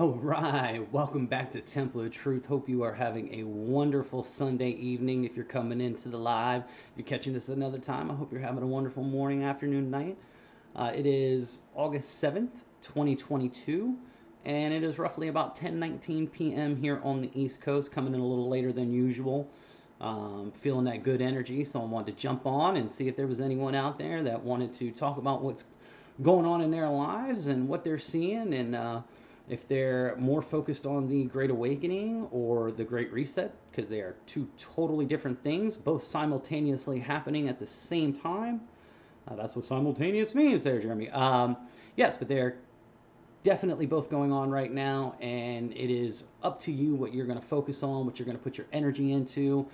All right, welcome back to Temple of Truth. Hope you are having a wonderful Sunday evening. If you're coming into the live, if you're catching this another time, I hope you're having a wonderful morning, afternoon, night. It is August 7th, 2022, and it is roughly about 10:19 p.m. here on the East Coast, coming in a little later than usual. Feeling that good energy, so I wanted to jump on and see if there was anyone out there that wanted to talk about what's going on in their lives and what they're seeing, and if they're more focused on the Great Awakening or the Great Reset, because they are two totally different things, both simultaneously happening at the same time. That's what simultaneous means there, Jeremy. Yes, but they're definitely both going on right now, and it is up to you what you're going to focus on, what you're going to put your energy into.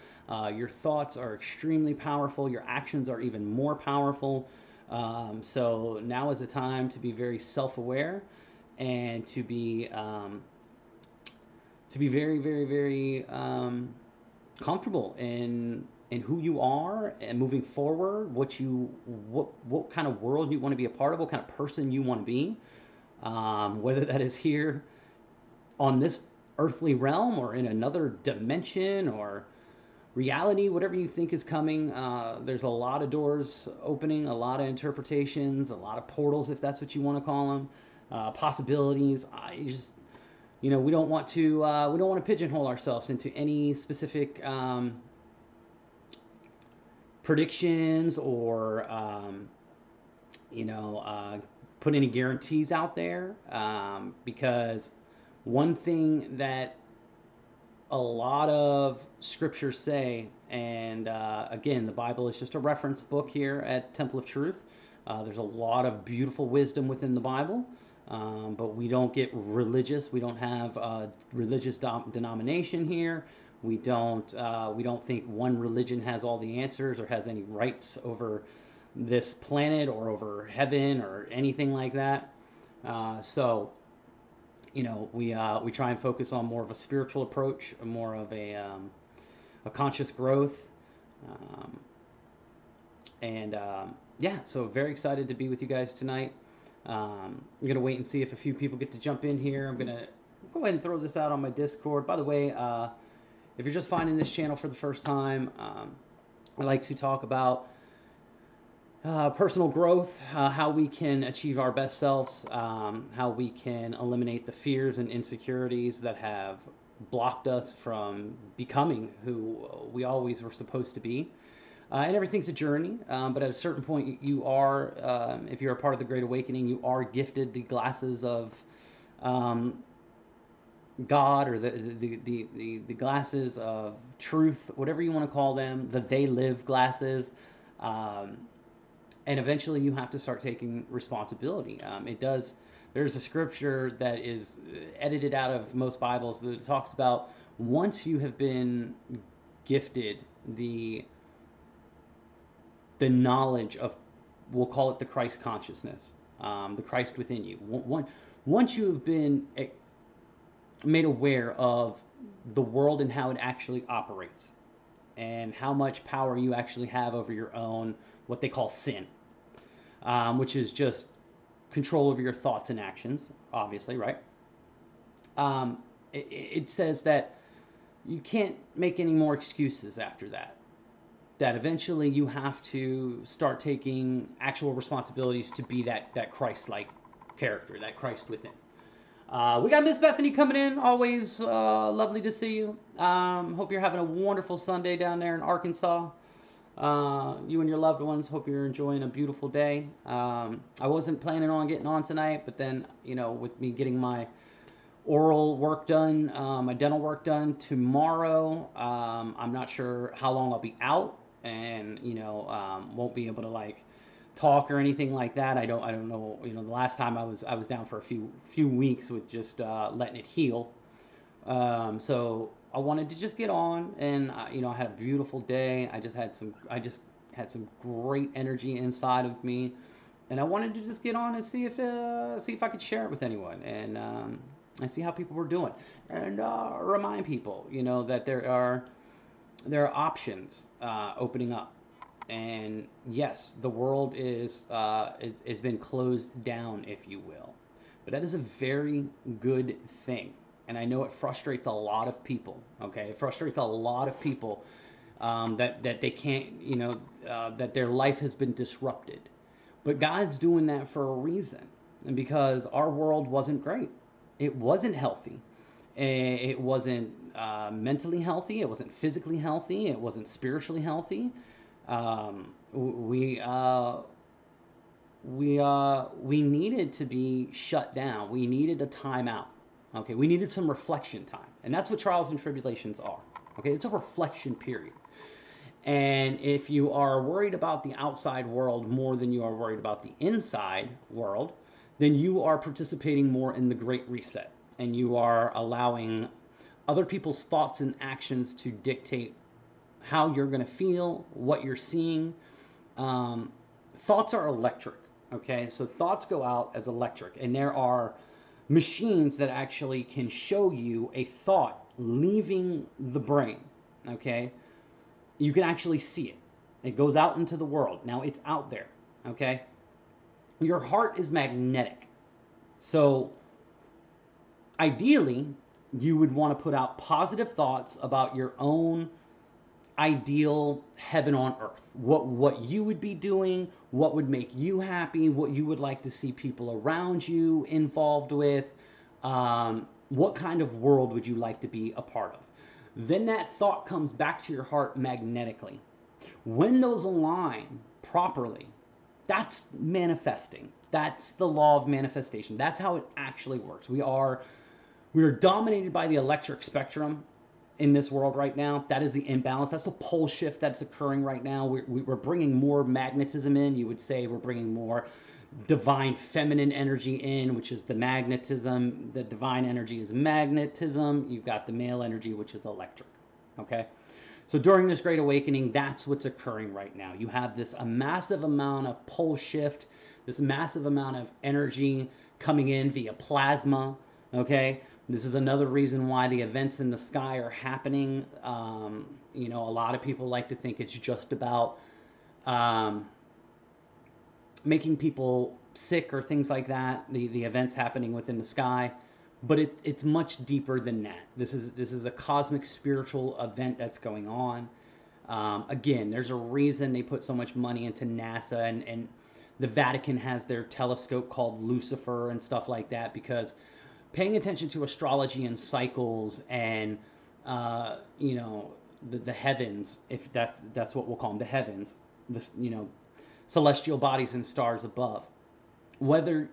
Your thoughts are extremely powerful, your actions are even more powerful. So now is the time to be very self-aware and to be very, very, very comfortable in who you are and moving forward, what kind of world you want to be a part of, what kind of person you want to be, whether that is here on this earthly realm or in another dimension or reality, whatever you think is coming. There's a lot of doors opening, a lot of interpretations, a lot of portals, if that's what you want to call them, possibilities. We don't want to pigeonhole ourselves into any specific predictions or you know uh, put any guarantees out there, because one thing that a lot of scriptures say, and again, the Bible is just a reference book here at Temple of Truth. There's a lot of beautiful wisdom within the Bible, but we don't get religious. We don't have a religious denomination here. We don't think one religion has all the answers or has any rights over this planet or over heaven or anything like that. So we try and focus on more of a spiritual approach, more of a conscious growth, um, and yeah. So very excited to be with you guys tonight. I'm gonna wait and see if a few people get to jump in here. I'm gonna go ahead and throw this out on my Discord. By the way, if you're just finding this channel for the first time, I like to talk about personal growth, how we can achieve our best selves, how we can eliminate the fears and insecurities that have blocked us from becoming who we always were supposed to be. And everything's a journey, but at a certain point, you are, if you're a part of the Great Awakening, you are gifted the glasses of um, God, or the glasses of truth, whatever you want to call them, the they live glasses. Um, and eventually you have to start taking responsibility. It does. There's a scripture that is edited out of most Bibles that talks about once you have been gifted the knowledge of, we'll call it the Christ consciousness, the Christ within you. Once you have been made aware of the world and how it actually operates, and how much power you actually have over your own, what they call sin, which is just control over your thoughts and actions, obviously, right? It says that you can't make any more excuses after that. That eventually you have to start taking actual responsibilities to be that Christ-like character, that Christ within. We got Miss Bethany coming in. Always lovely to see you. Hope you're having a wonderful Sunday down there in Arkansas. You and your loved ones, hope you're enjoying a beautiful day. I wasn't planning on getting on tonight, but then, with me getting my oral work done, my dental work done tomorrow, I'm not sure how long I'll be out, and won't be able to talk or anything like that. I don't know. The last time I was down for a few weeks with just letting it heal. So I wanted to just get on, and I had a beautiful day. I just had some great energy inside of me, and I wanted to just get on and see if I could share it with anyone, and see how people were doing, and remind people, that there are options opening up. And yes, the world is been closed down, if you will, but that is a very good thing. And I know it frustrates a lot of people. Okay, it frustrates a lot of people that they can't, that their life has been disrupted. But God's doing that for a reason, and because our world wasn't great, it wasn't healthy, it wasn't mentally healthy, it wasn't physically healthy, it wasn't spiritually healthy. We needed to be shut down. We needed a timeout. Okay, we needed some reflection time, and that's what trials and tribulations are. Okay, it's a reflection period. And if you are worried about the outside world more than you are worried about the inside world, then you are participating more in the Great Reset, and you are allowing other people's thoughts and actions to dictate how you're going to feel, what you're seeing. Thoughts are electric. Okay, so thoughts go out as electric, and there are machines that actually can show you a thought leaving the brain. Okay, you can actually see it. It goes out into the world. Now it's out there. Okay, your heart is magnetic, so ideally you would want to put out positive thoughts about your own ideal heaven on earth, what you would be doing, what would make you happy, what you would like to see people around you involved with, what kind of world would you like to be a part of. Then that thought comes back to your heart magnetically. When those align properly, that's manifesting. That's the law of manifestation. That's how it actually works. We are dominated by the electric spectrum in this world right now. That is the imbalance. That's a pole shift that's occurring right now. We're bringing more magnetism in. You would say we're bringing more divine feminine energy in, which is the magnetism. The divine energy is magnetism. You've got the male energy, which is electric. Okay? So during this Great Awakening, that's what's occurring right now. You have a massive amount of pole shift, this massive amount of energy coming in via plasma. Okay? This is another reason why the events in the sky are happening. A lot of people like to think it's just about making people sick or things like that, the events happening within the sky. But it's much deeper than that. This is a cosmic spiritual event that's going on. Again, there's a reason they put so much money into NASA, and the Vatican has their telescope called Lucifer and stuff like that, because paying attention to astrology and cycles and the heavens, if that's what we'll call them, the heavens, celestial bodies and stars above, no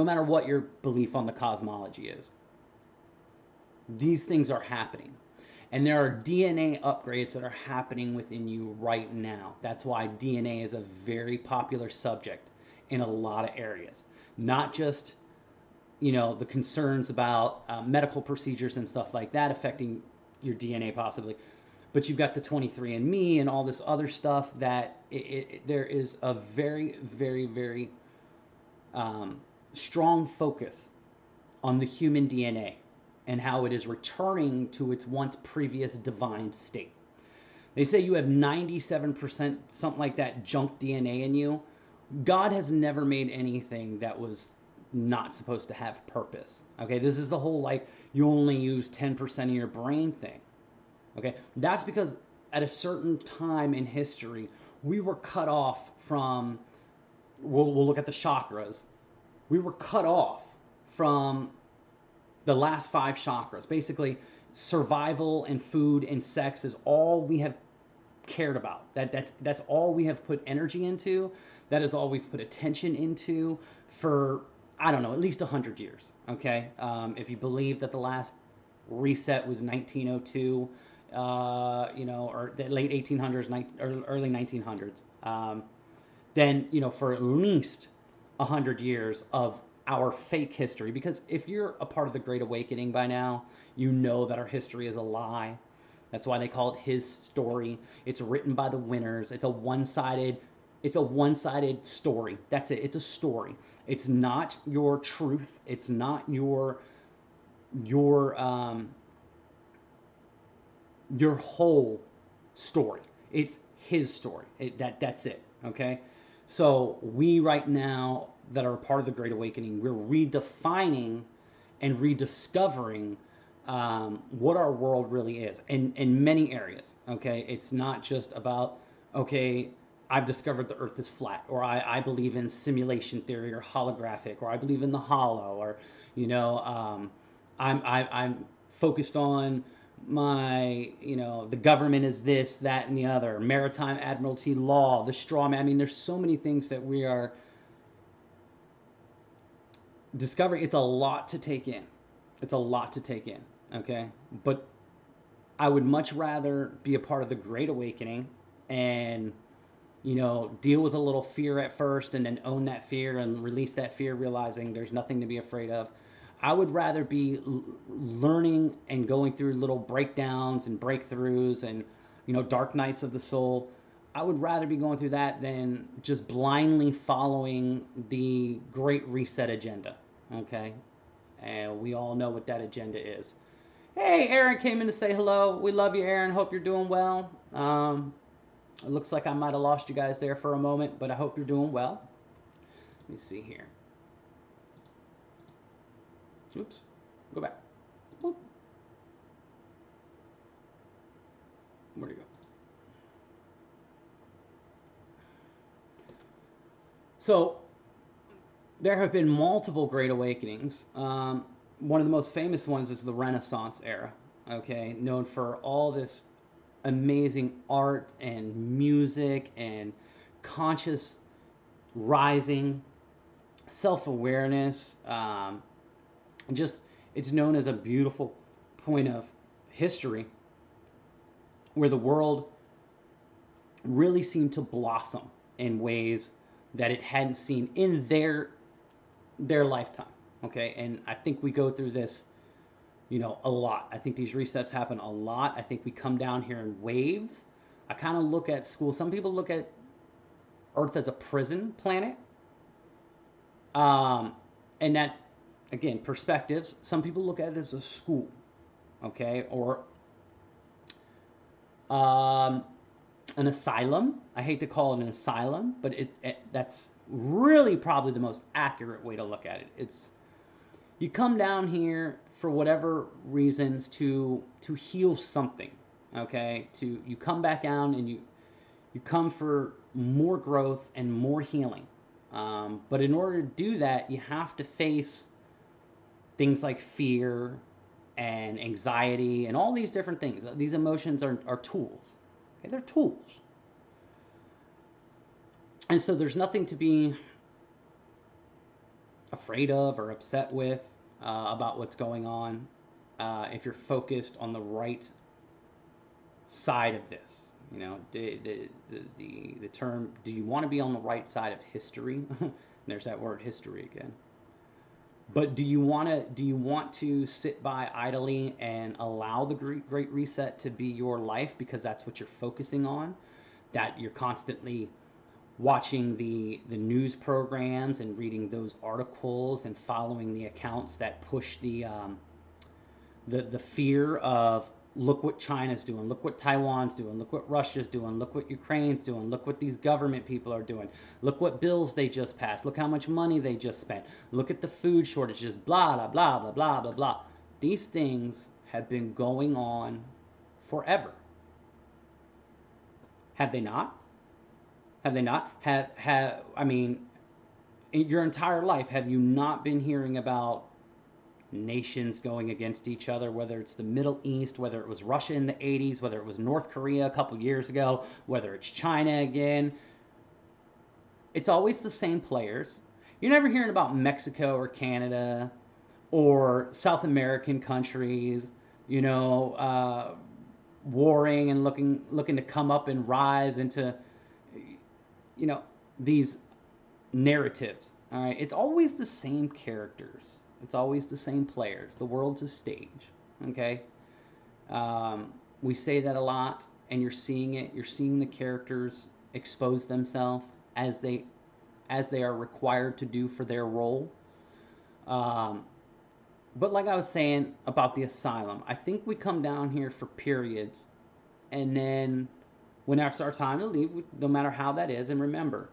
matter what your belief on the cosmology is, these things are happening. And there are DNA upgrades that are happening within you right now. That's why DNA is a very popular subject in a lot of areas. Not just the concerns about medical procedures and stuff like that affecting your DNA possibly, but you've got the 23andMe and all this other stuff that there is a very, very, very strong focus on the human DNA and how it is returning to its once previous divine state. They say you have 97%, something like that, junk DNA in you. God has never made anything that was not supposed to have purpose. Okay, this is the whole you only use 10% of your brain thing. Okay, that's because at a certain time in history, we were cut off from, we'll look at the chakras. We were cut off from the last 5 chakras. Basically, survival and food and sex is all we have cared about. That's all we have put energy into. That is all we've put attention into for, I don't know, at least 100 years. Okay, if you believe that the last reset was 1902, or the late 1800s, or early 1900s, then for at least 100 years of our fake history. Because if you're a part of the Great Awakening by now, you know that our history is a lie. That's why they call it his story. It's written by the winners. It's a one-sided story. That's it. It's a story. It's not your truth. It's not your whole story. It's his story. That's it. Okay? So we right now that are part of the Great Awakening, we're redefining and rediscovering what our world really is in many areas. Okay, it's not just about, okay, I've discovered the Earth is flat, or I believe in simulation theory or holographic, or I believe in the hollow, or you know, I'm focused on my, the government is this, that, and the other, maritime admiralty law, the straw man. I mean, there's so many things that we are discovering. It's a lot to take in. It's a lot to take in. Okay, but I would much rather be a part of the Great Awakening and deal with a little fear at first and then own that fear and release that fear, realizing there's nothing to be afraid of. I would rather be learning and going through little breakdowns and breakthroughs and, dark nights of the soul. I would rather be going through that than just blindly following the Great Reset agenda. Okay? And we all know what that agenda is. Hey, Aaron came in to say hello. We love you, Aaron. Hope you're doing well. It looks like I might have lost you guys there for a moment, but I hope you're doing well. Let me see here. Oops. Go back. Whoop. Where'd it go? So, there have been multiple great awakenings. One of the most famous ones is the Renaissance era, okay? Known for all this amazing art and music and conscious rising, self-awareness. Just it's known as a beautiful point of history where the world really seemed to blossom in ways that it hadn't seen in their lifetime. Okay, and I think we go through this, a lot. I think these resets happen a lot. I think we come down here in waves. I kind of look at school. Some people look at Earth as a prison planet. And that, again, perspectives. Some people look at it as a school, okay, or an asylum. I hate to call it an asylum, but that's really probably the most accurate way to look at it. It's you come down here for whatever reasons to heal something, okay? You come back down and you come for more growth and more healing. But in order to do that, you have to face things like fear and anxiety and all these different things. These emotions are tools. Okay? They're tools. And so there's nothing to be afraid of or upset with about what's going on if you're focused on the right side of this. The term, do you want to be on the right side of history? There's that word history again. But do you want to sit by idly and allow the Great Reset to be your life because that's what you're focusing on? That you're constantly watching the news programs and reading those articles and following the accounts that push the fear of, look what China's doing, look what Taiwan's doing, look what Russia's doing, look what Ukraine's doing, look what these government people are doing, look what bills they just passed, look how much money they just spent, look at the food shortages, blah, blah, blah, blah, blah, blah, blah. These things have been going on forever. Have they not? Have they not? I mean, in your entire life, have you not been hearing about nations going against each other, whether it's the Middle East, whether it was Russia in the 80s, whether it was North Korea a couple years ago, whether it's China again? It's always the same players. You're never hearing about Mexico or Canada or South American countries, warring and looking to come up and rise into, these narratives. All right, it's always the same characters. It's always the same players. The world's a stage. Okay, we say that a lot, and you're seeing it. You're seeing the characters expose themselves as they are required to do for their role. But like I was saying about the asylum, I think we come down here for periods, and then when it's our time to leave, no matter how that is, and remember,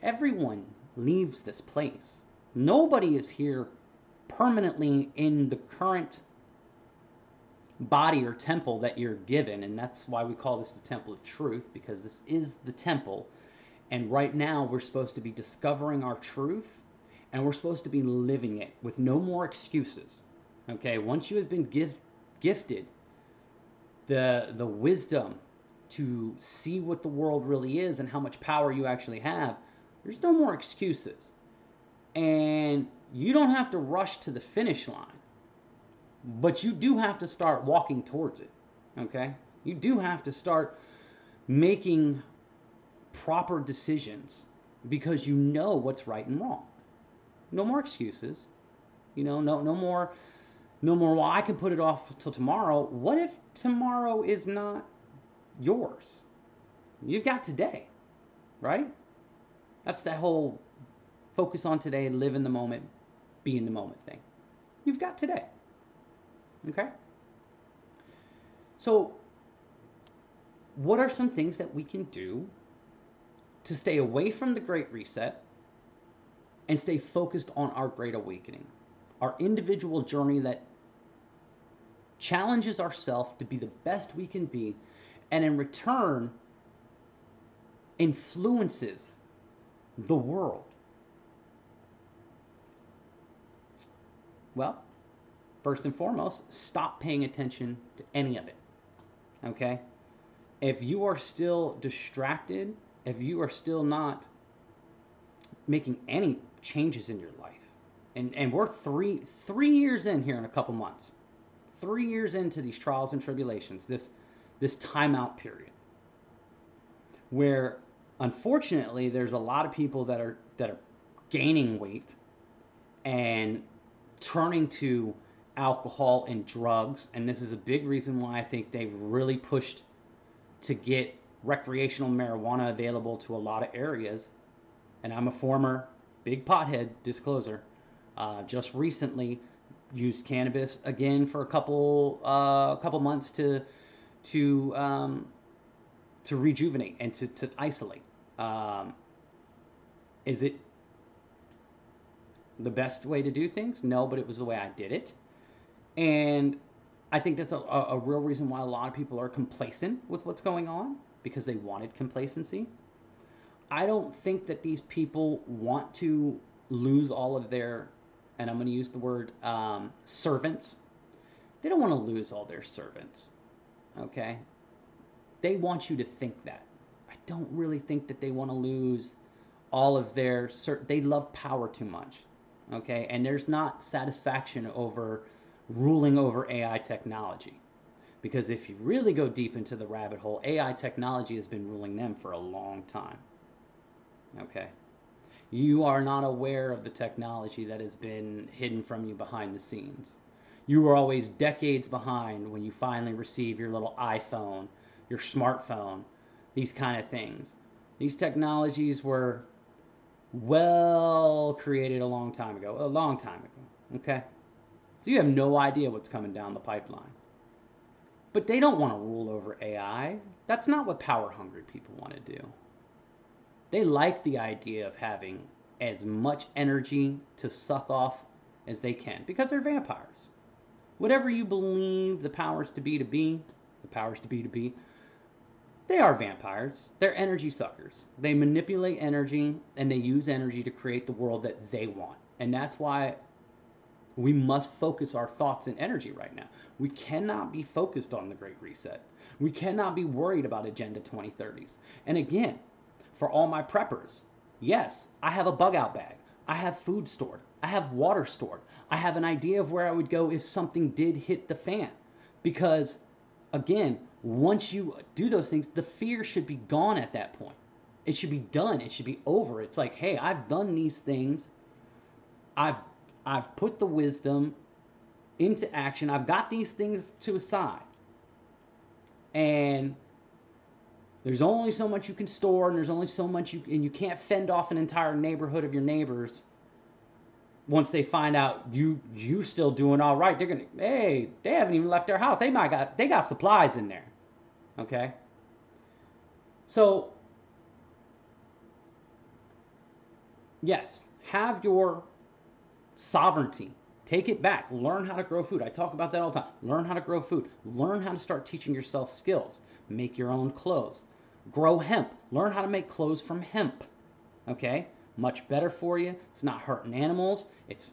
Everyone leaves this place. Nobody is here permanently in the current body or temple that you're given, and that's why we call this the temple of truth, because this is the temple. And right now we're supposed to be discovering our truth, and we're supposed to be living it with no more excuses. Okay, once you have been gifted the wisdom to see what the world really is and how much power you actually have, there's no more excuses. And you don't have to rush to the finish line, but you do have to start walking towards it. Okay, you do have to start making proper decisions, because you know what's right and wrong. No more excuses. No more, well, I can put it off till tomorrow. What if tomorrow is not yours? You've got today, right? That's that whole focus on today, live in the moment, be in the moment thing. You've got today. Okay? So, what are some things that we can do to stay away from the Great Reset and stay focused on our Great Awakening? Our individual journey that challenges ourselves to be the best we can be, and in return influences the world. Well, first and foremost, stop paying attention to any of it. Okay? If you are still distracted, if you are still not making any changes in your life, and we're three years in here in a couple months, 3 years into these trials and tribulations, this timeout period, where unfortunately there's a lot of people that are gaining weight and turning to alcohol and drugs, and this is a big reason why I think they really pushed to get recreational marijuana available to a lot of areas. And I'm a former big pothead, disclosure. Just recently used cannabis again for a couple months to rejuvenate and to isolate. Is it the best way to do things? No, but it was the way I did it. And I think that's a real reason why a lot of people are complacent with what's going on, because they wanted complacency. I don't think that these people want to lose all of their, and I'm going to use the word servants. They don't want to lose all their servants, okay? They want you to think that. I don't really think that they want to lose all of their, they love power too much, okay? And there's not satisfaction over ruling over AI technology. Because if you really go deep into the rabbit hole, AI technology has been ruling them for a long time. Okay? You are not aware of the technology that has been hidden from you behind the scenes. You were always decades behind when you finally receive your little iPhone, your smartphone, these kind of things. These technologies were well created a long time ago. Okay? So you have no idea what's coming down the pipeline. But they don't want to rule over AI. That's not what power-hungry people want to do. They like the idea of having as much energy to suck off as they can, because they're vampires. Whatever you believe the powers to be, they are vampires. They're energy suckers. They manipulate energy, and they use energy to create the world that they want. And that's why we must focus our thoughts and energy right now. We cannot be focused on the Great Reset. We cannot be worried about Agenda 2030s. And again, for all my preppers, yes, I have a bug out bag. I have food stored. I have water stored. I have an idea of where I would go if something did hit the fan. Because, again, once you do those things, the fear should be gone at that point. It should be done. It should be over. It's like, hey, I've done these things. I've put the wisdom into action. I've got these things to a side. And there's only so much you can store, and there's only so much and you can't fend off an entire neighborhood of your neighbors. Once they find out you still doing all right, they're gonna, hey, they haven't even left their house. They got supplies in there. Okay? So Yes, have your sovereignty. Take it back. Learn how to grow food. I talk about that all the time. Learn how to grow food. Learn how to start teaching yourself skills. Make your own clothes. Grow hemp. Learn how to make clothes from hemp. Okay? Much better for you. It's not hurting animals. It's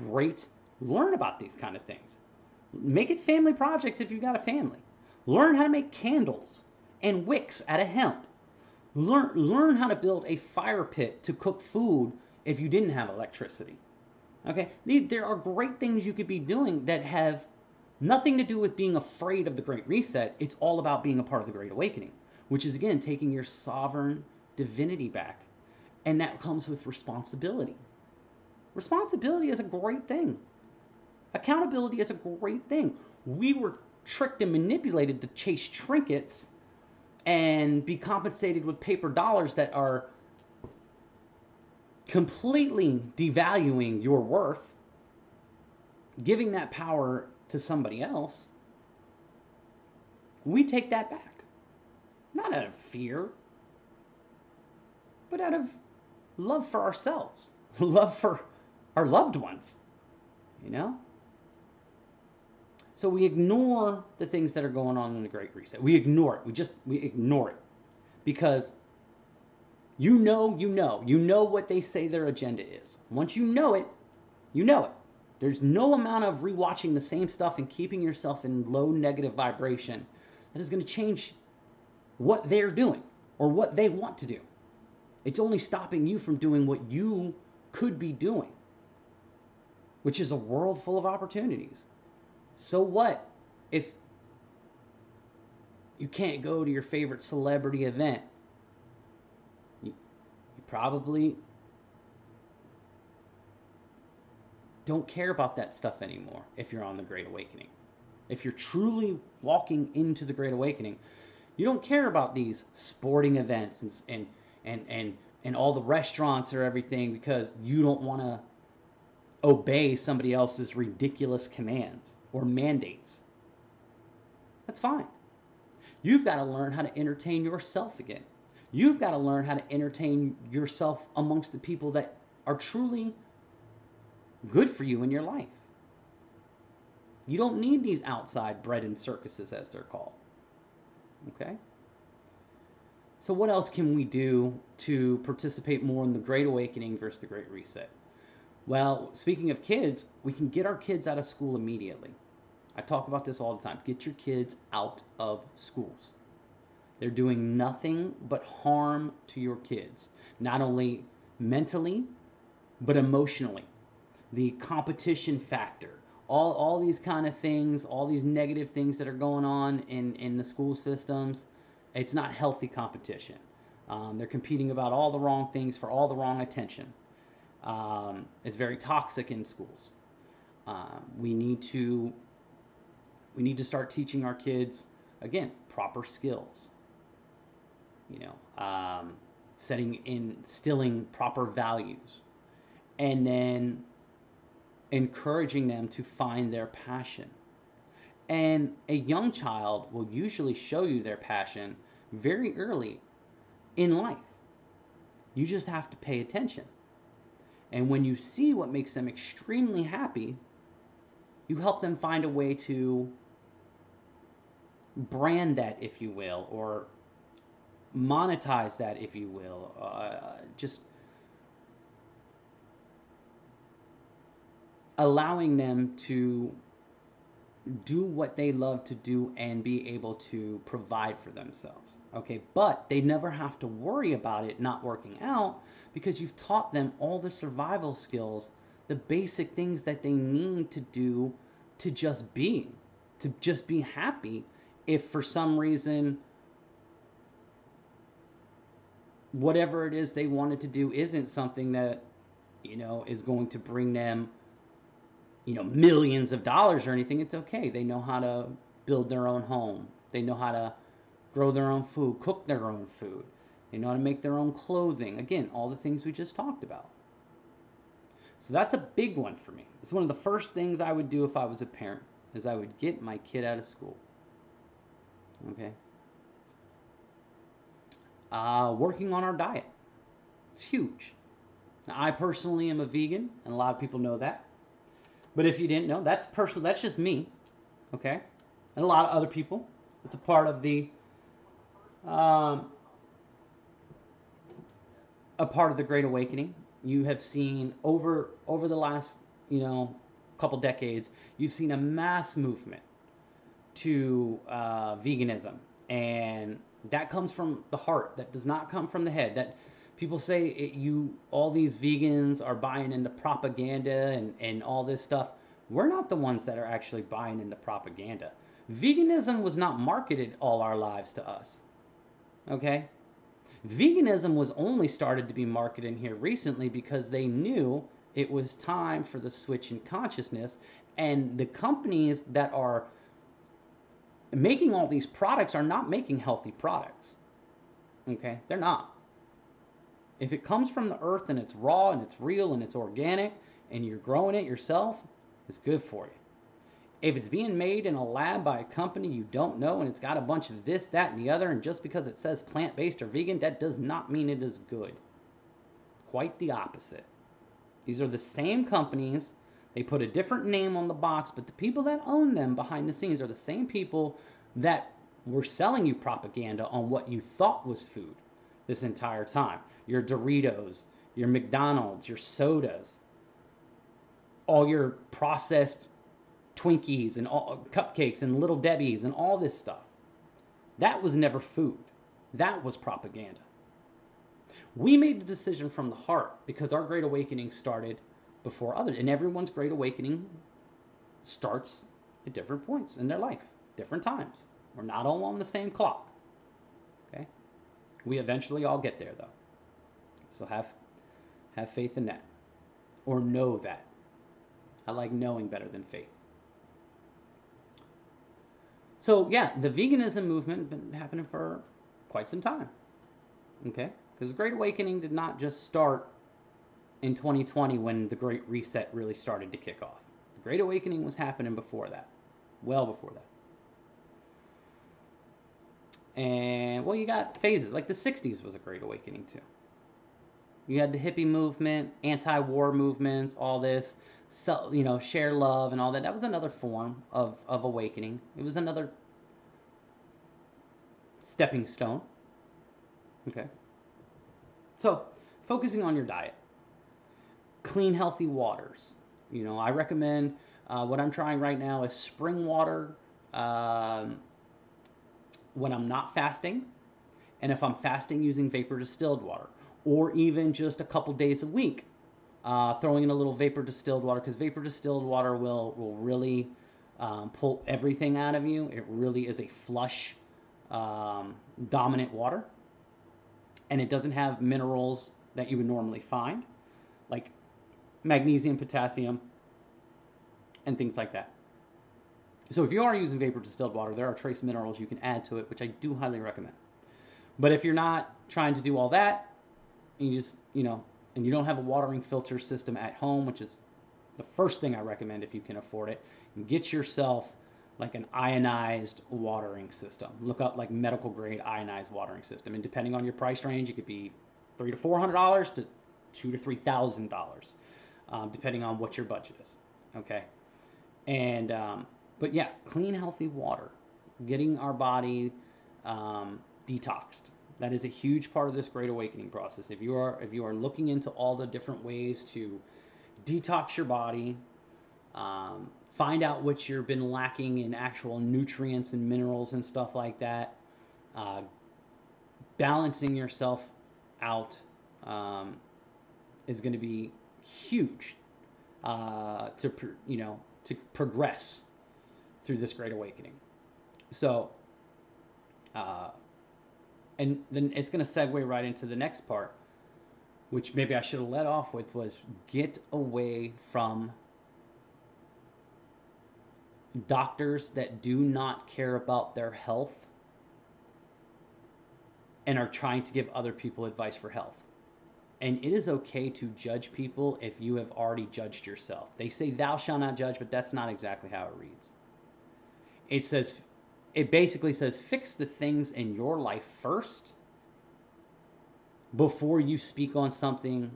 great. Learn about these kind of things. Make it family projects if you've got a family. Learn how to make candles and wicks out of hemp. Learn how to build a fire pit to cook food if you didn't have electricity. Okay? There are great things you could be doing that have nothing to do with being afraid of the Great Reset. It's all about being a part of the Great Awakening, which is, again, taking your sovereign divinity back. And that comes with responsibility. Responsibility is a great thing. Accountability is a great thing. We were tricked and manipulated to chase trinkets and be compensated with paper dollars that are completely devaluing your worth, giving that power to somebody else. We take that back. Not out of fear, but out of love for ourselves, love for our loved ones, you know? So we ignore the things that are going on in the Great Reset. We ignore it. We ignore it because you know what they say their agenda is. Once you know it, you know it. There's no amount of rewatching the same stuff and keeping yourself in low negative vibration that is going to change what they're doing or what they want to do. It's only stopping you from doing what you could be doing, which is a world full of opportunities. So what if you can't go to your favorite celebrity event? You probably don't care about that stuff anymore if you're on the Great Awakening. If you're truly walking into the Great Awakening, you don't care about these sporting events and all the restaurants or everything because you don't want to obey somebody else's ridiculous commands or mandates. That's fine. You've got to learn how to entertain yourself again. You've got to learn how to entertain yourself amongst the people that are truly good for you in your life. You don't need these outside bread and circuses, as they're called. Okay? So what else can we do to participate more in the Great Awakening versus the Great Reset? Well, speaking of kids, we can get our kids out of school immediately. I talk about this all the time. Get your kids out of schools. They're doing nothing but harm to your kids, not only mentally, but emotionally. The competition factor, all these kind of things, all these negative things that are going on in the school systems, it's not healthy competition. They're competing about all the wrong things for all the wrong attention. It's very toxic in schools. We need to start teaching our kids, again, proper skills. Instilling proper values, and then encouraging them to find their passion. And a young child will usually show you their passion very early in life. You just have to pay attention. And when you see what makes them extremely happy, you help them find a way to brand that, if you will, or monetize that, if you will. Just allowing them to do what they love to do and be able to provide for themselves. Okay, but they never have to worry about it not working out because you've taught them all the survival skills, the basic things that they need to do to just be happy. If for some reason whatever it is they wanted to do isn't something that is going to bring them millions of dollars or anything, it's okay. They know how to build their own home. They know how to grow their own food, cook their own food. They know how to make their own clothing. Again, all the things we just talked about. So that's a big one for me. It's one of the first things I would do if I was a parent, is I would get my kid out of school. Okay? Working on our diet. It's huge. Now, I personally am a vegan, and a lot of people know that. But if you didn't know, that's personal. That's just me, okay? And a lot of other people. It's a part of um, the Great Awakening. You have seen over the last couple decades, you've seen a mass movement to veganism, and that comes from the heart. That does not come from the head. That people say all these vegans are buying into propaganda and all this stuff. We're not the ones that are actually buying into propaganda. Veganism was not marketed all our lives to us. Okay? Veganism was only started to be marketed here recently because they knew it was time for the switch in consciousness, and the companies that are making all these products are not making healthy products. Okay? They're not. If it comes from the earth and it's raw and it's real and it's organic and you're growing it yourself, it's good for you. If it's being made in a lab by a company you don't know and it's got a bunch of this, that, and the other, and just because it says plant-based or vegan, that does not mean it is good. Quite the opposite. These are the same companies. They put a different name on the box, but the people that own them behind the scenes are the same people that were selling you propaganda on what you thought was food this entire time. Your Doritos, your McDonald's, your sodas, all your processed Twinkies and all cupcakes and Little Debbie's and all this stuff. That was never food. That was propaganda. We made the decision from the heart because our Great Awakening started before others. And everyone's Great Awakening starts at different points in their life, different times. We're not all on the same clock. Okay? We eventually all get there, though. So have faith in that. Or know that. I like knowing better than faith. So, yeah, the veganism movement has been happening for quite some time. Okay? Because the Great Awakening did not just start in 2020 when the Great Reset really started to kick off. The Great Awakening was happening before that. Well before that. And, well, you got phases. Like the 60s was a Great Awakening, too. You had the hippie movement, anti-war movements, all this, share love and all that. That was another form of awakening. It was another stepping stone. Okay. So, focusing on your diet. Clean, healthy waters. I recommend, what I'm trying right now is spring water when I'm not fasting. And if I'm fasting, using vapor distilled water. Or even just a couple days a week, throwing in a little vapor distilled water, because vapor distilled water will really pull everything out of you. It really is a flush, dominant water. And it doesn't have minerals that you would normally find, like magnesium, potassium, and things like that. So if you are using vapor distilled water, there are trace minerals you can add to it, which I do highly recommend. But if you're not trying to do all that, and you just, and you don't have a watering filter system at home, which is the first thing I recommend if you can afford it, get yourself like an ionized watering system. Look up like medical grade ionized watering system, and depending on your price range, it could be $300 to $400 to $2,000 to $3,000, depending on what your budget is. Okay, and but yeah, clean, healthy water, getting our body detoxed. That is a huge part of this Great Awakening process. If you are looking into all the different ways to detox your body, find out what you've been lacking in actual nutrients and minerals and stuff like that, balancing yourself out is going to be huge to progress through this Great Awakening. So. And then it's going to segue right into the next part, which maybe I should have led off with, was get away from doctors that do not care about their health and are trying to give other people advice for health. And it is okay to judge people if you have already judged yourself. They say thou shalt not judge, but that's not exactly how it reads. It basically says, fix the things in your life first, before you speak on something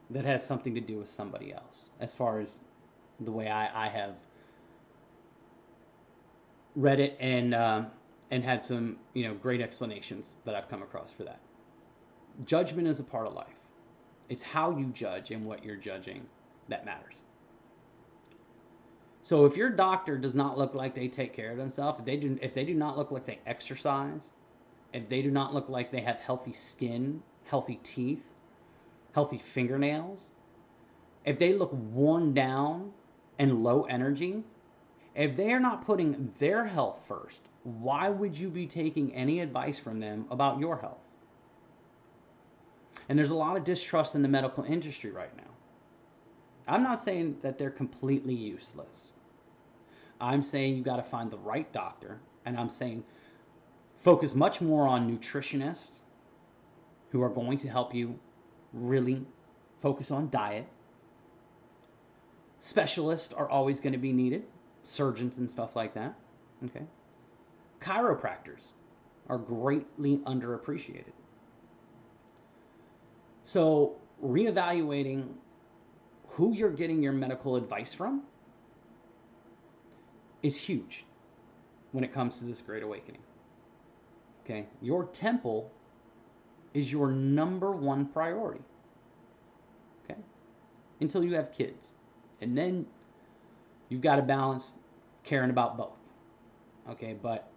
that has something to do with somebody else, as far as the way I have read it, and had some great explanations that I've come across for that. Judgment is a part of life. It's how you judge and what you're judging that matters. So if your doctor does not look like they take care of themselves, if they do not look like they exercise, if they do not look like they have healthy skin, healthy teeth, healthy fingernails, if they look worn down and low energy, if they are not putting their health first, why would you be taking any advice from them about your health? And there's a lot of distrust in the medical industry right now. I'm not saying that they're completely useless. I'm saying you got to find the right doctor, and I'm saying focus much more on nutritionists who are going to help you really focus on diet. Specialists are always going to be needed, surgeons and stuff like that. Okay. Chiropractors are greatly underappreciated. So reevaluating who you're getting your medical advice from is huge when it comes to this Great Awakening. Okay, your temple is your number one priority. Okay, until you have kids, and then you've got to balance caring about both. Okay, but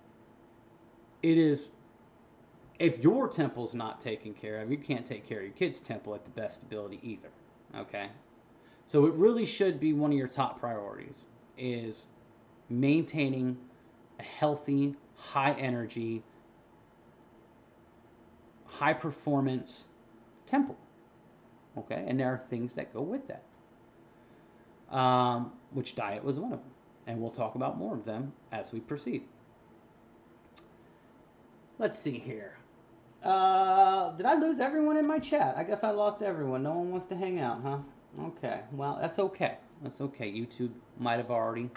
it is, if your temple's not taken care of, you can't take care of your kid's temple at the best ability either. Okay, so it really should be one of your top priorities, is maintaining a healthy, high energy, high performance temple. Okay, and there are things that go with that, which diet was one of them, and we'll talk about more of them as we proceed. Let's see here. Did I lose everyone in my chat? I guess I lost everyone. No one wants to hang out, huh? Okay, well, that's okay. That's okay. YouTube might have already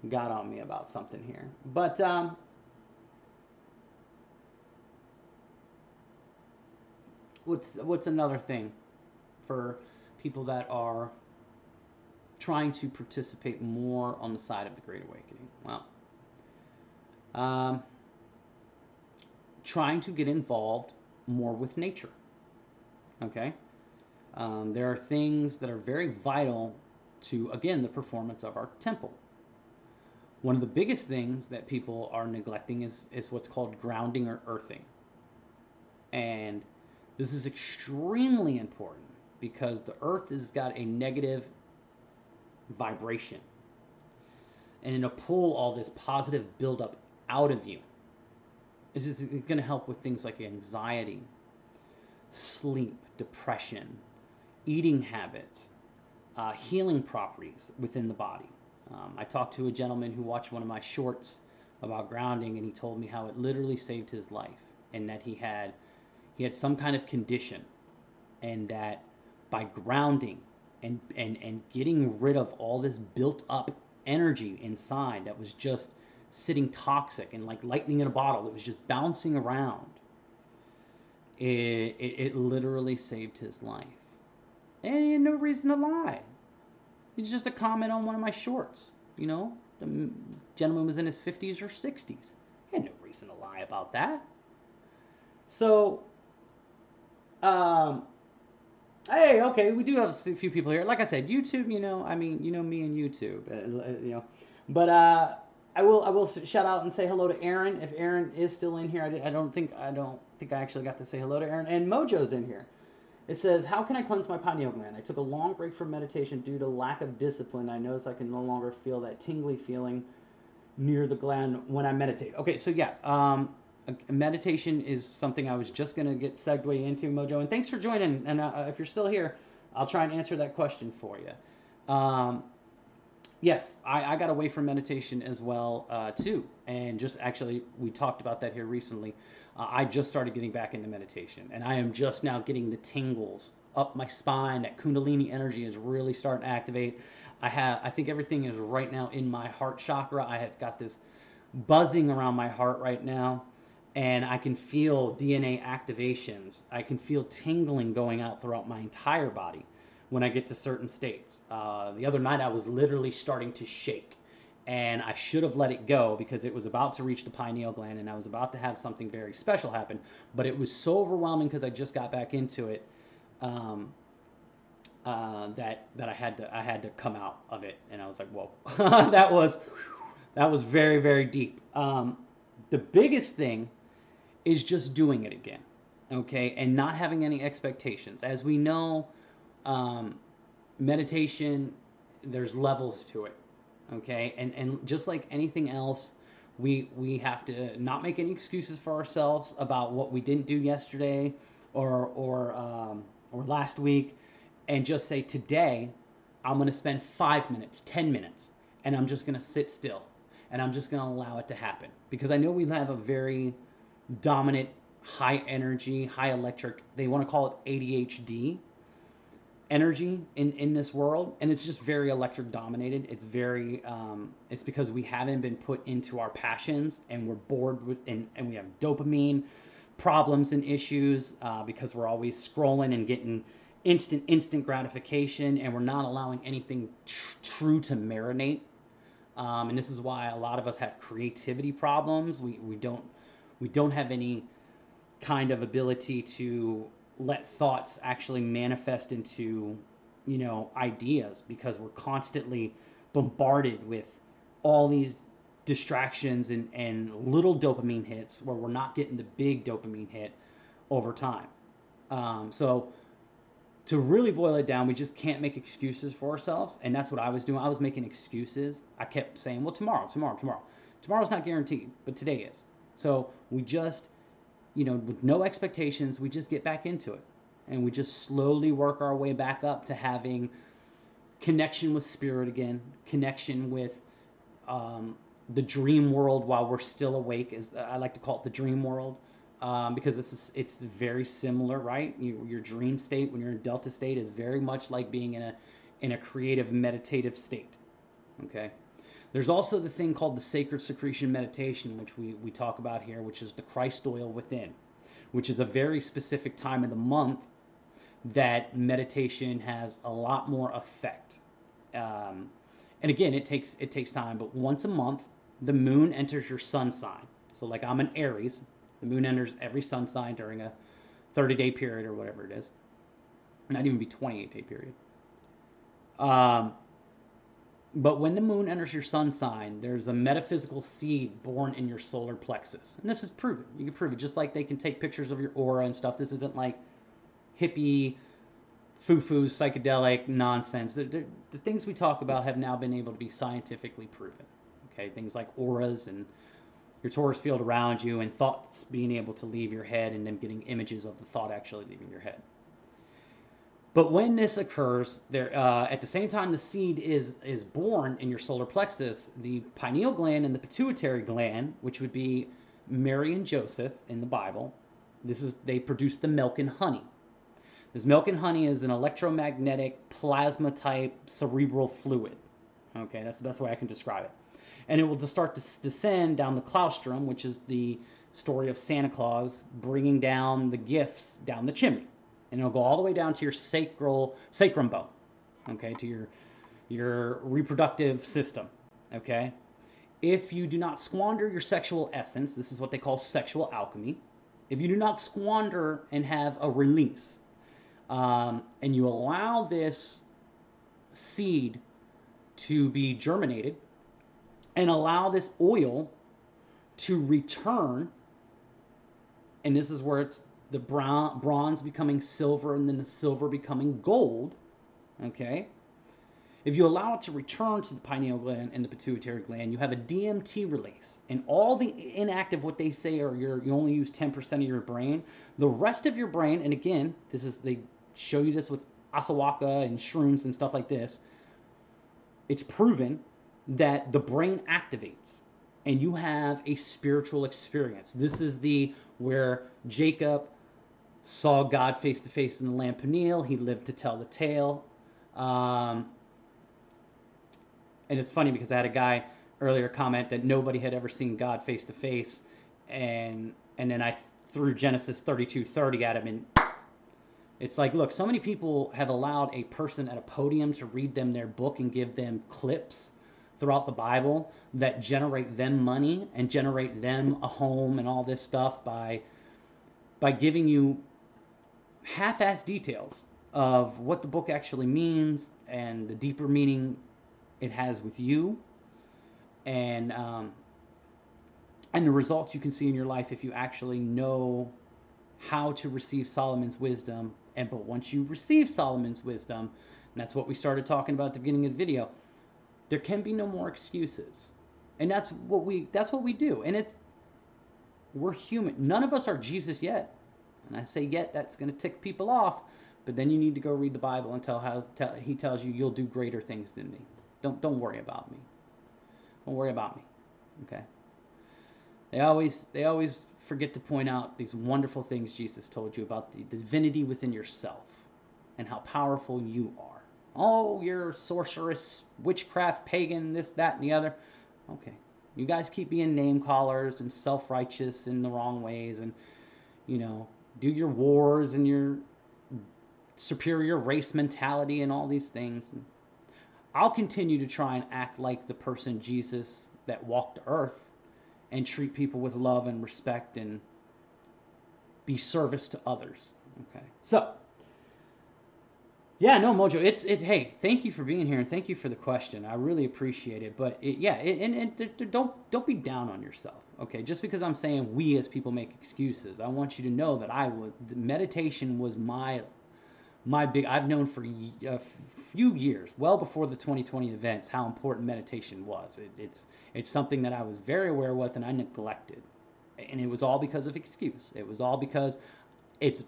got on me about something here. But what's another thing for people that are trying to participate more on the side of the Great Awakening? Well, trying to get involved more with nature. Okay? There are things that are very vital to, again, the performance of our temple. One of the biggest things that people are neglecting is what's called grounding or earthing. And this is extremely important because the earth has got a negative vibration, and it'll pull all this positive buildup out of you. It's just going to help with things like anxiety, sleep, depression, eating habits, healing properties within the body. I talked to a gentleman who watched one of my shorts about grounding, and he told me how it literally saved his life, and that he had some kind of condition, and that by grounding and getting rid of all this built up energy inside that was just sitting toxic and like lightning in a bottle that was just bouncing around, it literally saved his life. And he had no reason to lie. It's just a comment on one of my shorts. The gentleman was in his 50s or 60s. He had no reason to lie about that. So, hey, okay, we do have a few people here. Like I said, YouTube, me and YouTube, But I will shout out and say hello to Aaron. If Aaron is still in here, I don't think I actually got to say hello to Aaron. And Mojo's in here. It says, how can I cleanse my pineal gland? I took a long break from meditation due to lack of discipline. I noticed I can no longer feel that tingly feeling near the gland when I meditate. Okay, so yeah, meditation is something I was just going to get segued into, Mojo. And thanks for joining. And if you're still here, I'll try and answer that question for you. Yes, I got away from meditation as well, too. And just actually, we talked about that here recently. I just started getting back into meditation, and I am just now getting the tingles up my spine. That Kundalini energy is really starting to activate. I think everything is right now in my heart chakra. I have got this buzzing around my heart right now, and I can feel DNA activations. I can feel tingling going out throughout my entire body when I get to certain states. The other night, I was literally starting to shake, and I should have let it go because it was about to reach the pineal gland, and I was about to have something very special happen. But it was so overwhelming because I just got back into it. Um, that I had to come out of it, and I was like, whoa, that was very, very deep. The biggest thing is just doing it again, okay, and not having any expectations. As we know, um, meditation, there's levels to it, okay, and just like anything else, we have to not make any excuses for ourselves about what we didn't do yesterday or last week, and just say today I'm going to spend 5 minutes, 10 minutes, and I'm just going to sit still, and I'm just going to allow it to happen, because I know we have a very dominant, high energy, high electric, they want to call it ADHD energy in this world, and it's just very electric dominated. It's very it's because we haven't been put into our passions, and we're bored with, and we have dopamine problems and issues because we're always scrolling and getting instant gratification, and we're not allowing anything true to marinate. And this is why a lot of us have creativity problems. We don't have any kind of ability to let thoughts actually manifest into, ideas, because we're constantly bombarded with all these distractions and little dopamine hits where we're not getting the big dopamine hit over time. So to really boil it down, we just can't make excuses for ourselves. And that's what I was doing. I was making excuses. I kept saying, well, tomorrow. Tomorrow's not guaranteed, but today is. So we just, with no expectations, we just get back into it. And we just slowly work our way back up to having connection with spirit again, connection with the dream world while we're still awake. As I like to call it, the dream world, because it's very similar, right? Your dream state when you're in delta state is very much like being in a creative meditative state. Okay. There's also the thing called the sacred secretion meditation, which we talk about here, which is the Christ oil within, which is a very specific time of the month that meditation has a lot more effect. And again, it takes time, but once a month, the moon enters your sun sign. So like I'm an Aries, the moon enters every sun sign during a 30-day period or whatever it is. Not even be 28-day period. But when the moon enters your sun sign, there's a metaphysical seed born in your solar plexus. And this is proven. You can prove it. Just like they can take pictures of your aura and stuff. This isn't like hippie, foo-foo, psychedelic nonsense. The things we talk about have now been able to be scientifically proven. Okay, things like auras and your torus field around you, and thoughts being able to leave your head and then getting images of the thought actually leaving your head. But when this occurs, there at the same time the seed is born in your solar plexus, the pineal gland and the pituitary gland, which would be Mary and Joseph in the Bible, they produce the milk and honey. This milk and honey is an electromagnetic plasma type cerebral fluid. Okay, that's the best way I can describe it. And it will just start to descend down the claustrum, which is the story of Santa Claus bringing down the gifts down the chimney. And it'll go all the way down to your sacrum bone, okay, to your reproductive system, okay? If you do not squander your sexual essence, this is what they call sexual alchemy. If you do not squander and have a release, and you allow this seed to be germinated and allow this oil to return, and this is where it's the bronze becoming silver and then the silver becoming gold, okay? If you allow it to return to the pineal gland and the pituitary gland, you have a DMT release. And all the inactive, what they say, are you only use 10% of your brain. The rest of your brain, and again, they show you this with ayahuasca and shrooms and stuff like this, it's proven that the brain activates and you have a spiritual experience. This is where Jacob saw God face to face in the land Peniel. He lived to tell the tale. And it's funny because I had a guy earlier comment that nobody had ever seen God face to face, and And then I threw Genesis 32:30 at him, and it's like, look, so many people have allowed a person at a podium to read them their book and give them clips throughout the Bible that generate them money and generate them a home and all this stuff by giving you half-ass details of what the book actually means and the deeper meaning it has with you, and and the results you can see in your life if you actually know how to receive Solomon's wisdom. And but once you receive Solomon's wisdom, and that's what we started talking about at the beginning of the video, there can be no more excuses. And that's what we do. And we're human. None of us are Jesus yet. And I say yet, that's going to tick people off. But then you need to go read the Bible and he tells you you'll do greater things than me. Don't worry about me. Don't worry about me. Okay? They always forget to point out these wonderful things Jesus told you about the divinity within yourself and how powerful you are. Oh, you're sorceress, witchcraft, pagan, this, that, and the other. Okay. You guys keep being name callers and self-righteous in the wrong ways, and, do your wars and your superior race mentality and all these things. And I'll continue to try and act like the person Jesus that walked the earth and treat people with love and respect and be service to others. Okay. So, yeah, no, Mojo, hey, thank you for being here and thank you for the question. I really appreciate it. But don't be down on yourself. Okay, just because I'm saying we as people make excuses, I want you to know that meditation was my big. I've known for a few years, well before the 2020 events, how important meditation was. It's something that I was very aware with and I neglected, and it was all because of excuse. It was all because it's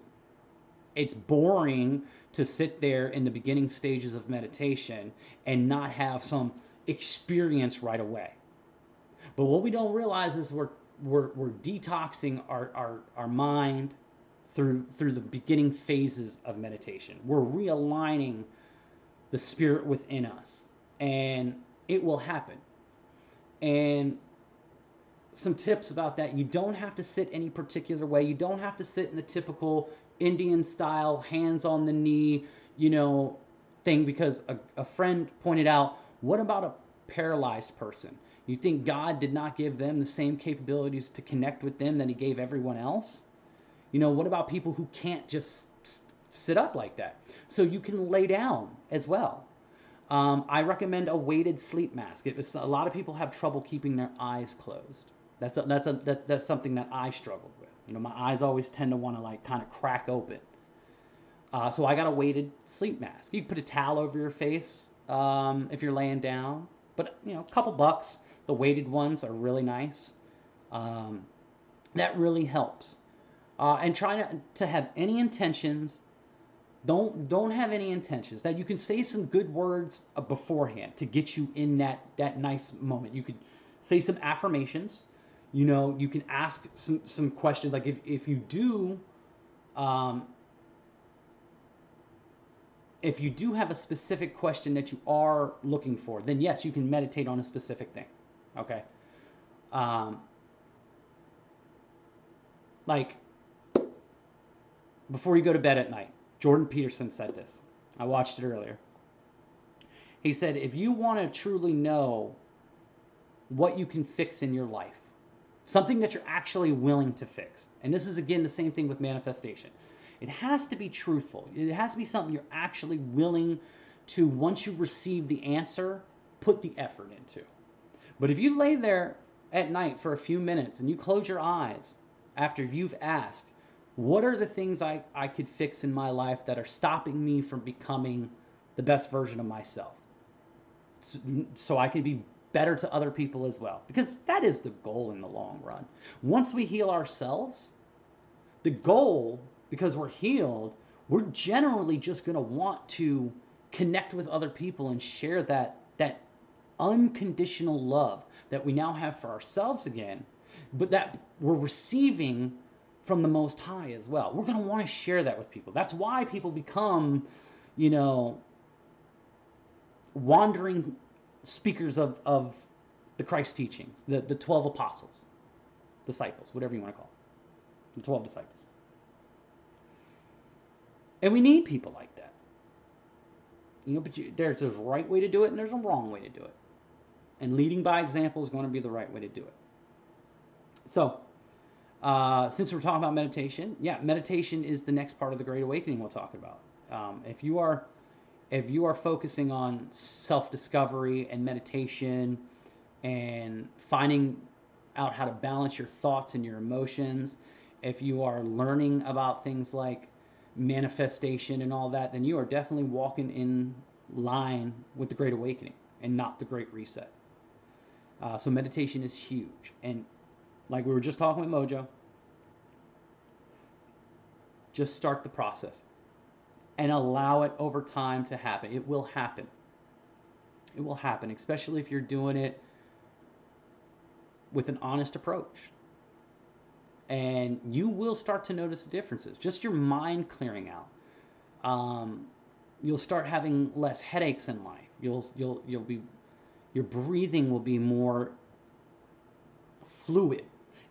boring to sit there in the beginning stages of meditation and not have some experience right away. But what we don't realize is we're detoxing our mind through the beginning phases of meditation. We're realigning the spirit within us, and it will happen. And some tips about that: you don't have to sit any particular way. You don't have to sit in the typical Indian style, hands on the knee, thing, because a friend pointed out, what about a paralyzed person? You think God did not give them the same capabilities to connect with them that he gave everyone else? What about people who can't just sit up like that? So you can lay down as well. I recommend a weighted sleep mask. A lot of people have trouble keeping their eyes closed. That's something that I struggled with. My eyes always tend to want to kind of crack open. So I got a weighted sleep mask. You can put a towel over your face if you're laying down, but a couple bucks. The weighted ones are really nice. That really helps. And try to have any intentions. Don't have any intentions. That you can say some good words beforehand to get you in that nice moment. You could say some affirmations. You can ask some questions, like if you do have a specific question that you are looking for, then yes, you can meditate on a specific thing. Okay. Like before you go to bed at night, Jordan Peterson said this. I watched it earlier. He said, if you want to truly know what you can fix in your life, something that you're actually willing to fix, and this is again the same thing with manifestation, it has to be truthful. It has to be something you're actually willing to, once you receive the answer, put the effort into. But if you lay there at night for a few minutes and you close your eyes after you've asked, what are the things I could fix in my life that are stopping me from becoming the best version of myself, so I can be better to other people as well? Because that is the goal in the long run. Once we heal ourselves, the goal, because we're healed, we're generally just going to want to connect with other people and share that unconditional love that we now have for ourselves again, but that we're receiving from the Most High as well. We're going to want to share that with people. That's why people become, wandering speakers of the Christ teachings, the 12 apostles, disciples, whatever you want to call the 12 disciples. And we need people like that. But there's a right way to do it and there's a wrong way to do it. And leading by example is going to be the right way to do it. So, since we're talking about meditation, meditation is the next part of the Great Awakening we'll talk about. If you are focusing on self-discovery and meditation and finding out how to balance your thoughts and your emotions, if you are learning about things like manifestation and all that, then you are definitely walking in line with the Great Awakening and not the Great Reset. So meditation is huge. And like we were just talking with Mojo, just start the process and allow it over time to happen. It will happen. It will happen, especially if you're doing it with an honest approach. And you will start to notice differences. Just your mind clearing out. You'll start having less headaches in life. Your breathing will be more fluid.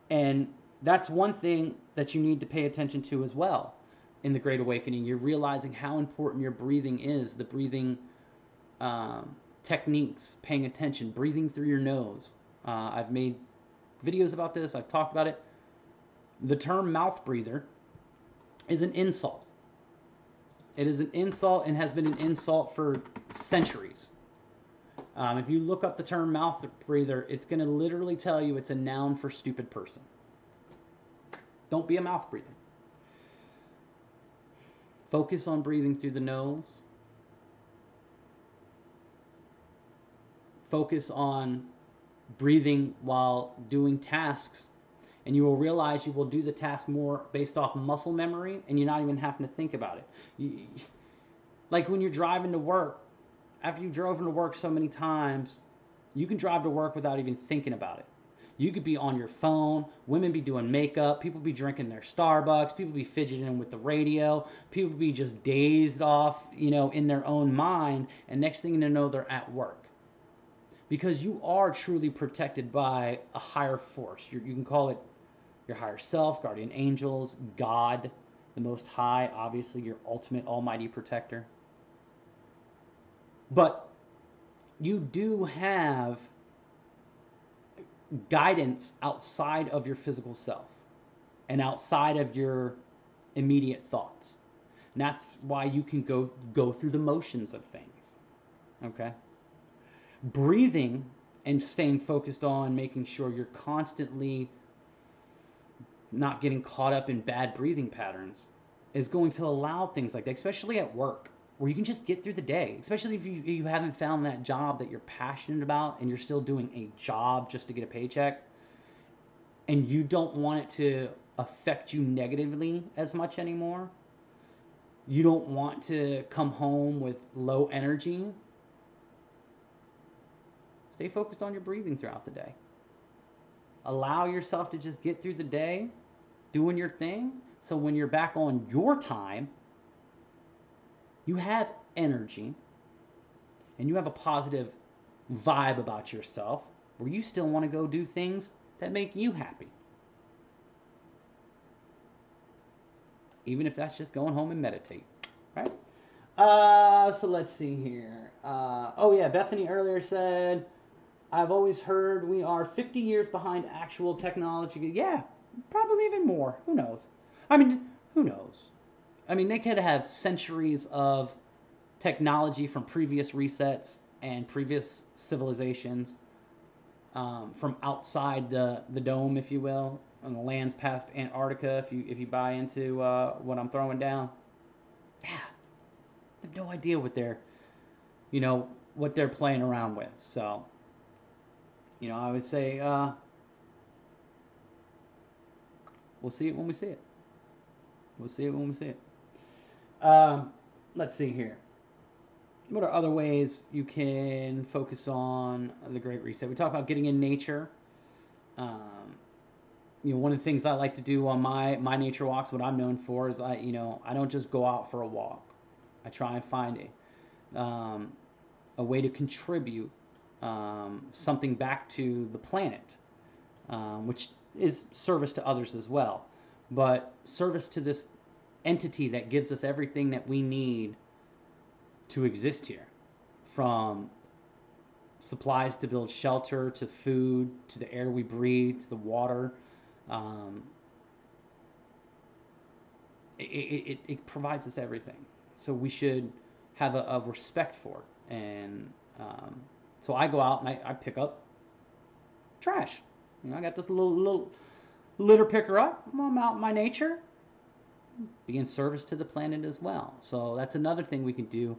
And that's one thing that you need to pay attention to as well in the Great Awakening. You're realizing how important your breathing is, the breathing techniques, paying attention, breathing through your nose. I've made videos about this. I've talked about it. The term mouth breather is an insult. It is an insult and has been an insult for centuries. If you look up the term mouth breather, it's going to literally tell you it's a noun for stupid person. Don't be a mouth breather. Focus on breathing through the nose. Focus on breathing while doing tasks, and you will realize you will do the task more based off muscle memory, and you're not even having to think about it. Like when you're driving to work, after you've driven to work so many times, you can drive to work without even thinking about it. You could be on your phone, women be doing makeup, people be drinking their Starbucks, people be fidgeting with the radio, people be just dazed off, in their own mind, and next thing you know, they're at work. Because you are truly protected by a higher force. You can call it your higher self, guardian angels, God, the Most High, obviously your ultimate almighty protector. But you do have guidance outside of your physical self and outside of your immediate thoughts. And that's why you can go through the motions of things. Okay? Breathing and staying focused on making sure you're constantly not getting caught up in bad breathing patterns is going to allow things like that, especially at work, where you can just get through the day, especially if you haven't found that job that you're passionate about and you're still doing a job just to get a paycheck, and you don't want it to affect you negatively as much anymore. You don't want to come home with low energy. Stay focused on your breathing throughout the day. Allow yourself to just get through the day doing your thing, so when you're back on your time, you have energy and you have a positive vibe about yourself where you still want to go do things that make you happy. Even if that's just going home and meditate, right? So let's see here. Bethany earlier said, I've always heard we are 50 years behind actual technology. Yeah, probably even more. Who knows? Who knows? They could have centuries of technology from previous resets and previous civilizations from outside the dome, if you will, on the lands past Antarctica, if you buy into what I'm throwing down. Yeah, I have no idea what they're playing around with. So, I would say we'll see it when we see it. We'll see it when we see it. Let's see here. What are other ways you can focus on the Great Reset? We talk about getting in nature. One of the things I like to do on my nature walks, what I'm known for, is I don't just go out for a walk. I try and find a way to contribute something back to the planet, which is service to others as well. but service to this entity that gives us everything that we need to exist here, from supplies to build shelter, to food, to the air we breathe, to the water. Um, it provides us everything. So we should have a respect for it. And so I go out and I pick up trash. You know, I got this little litter picker up. I'm out in my nature, be in service to the planet as well. So that's another thing we can do,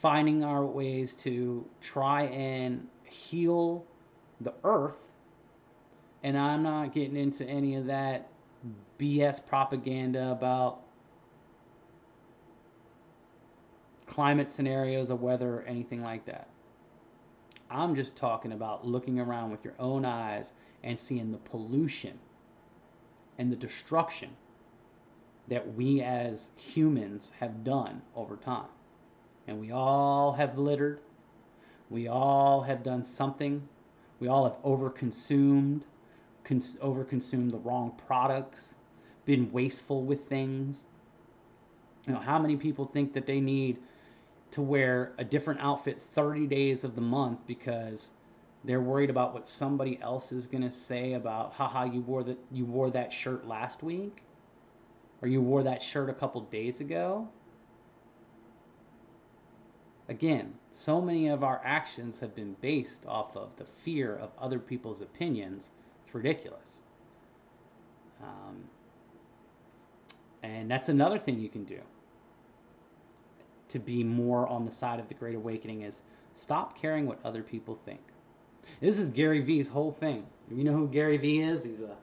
finding our ways to try and heal the earth. And I'm not getting into any of that BS propaganda about climate scenarios of weather or anything like that. I'm just talking about looking around with your own eyes and seeing the pollution and the destruction that we as humans have done over time. And we all have littered. We all have done something. We all have overconsumed the wrong products, been wasteful with things. You know, how many people think that they need to wear a different outfit 30 days of the month because they're worried about what somebody else is going to say about, haha, you wore that shirt last week, or you wore that shirt a couple days ago? Again, so many of our actions have been based off of the fear of other people's opinions. It's ridiculous. And that's another thing you can do to be more on the side of the Great Awakening, is stop caring what other people think. This is Gary Vee's whole thing. You know who Gary Vee is? He's a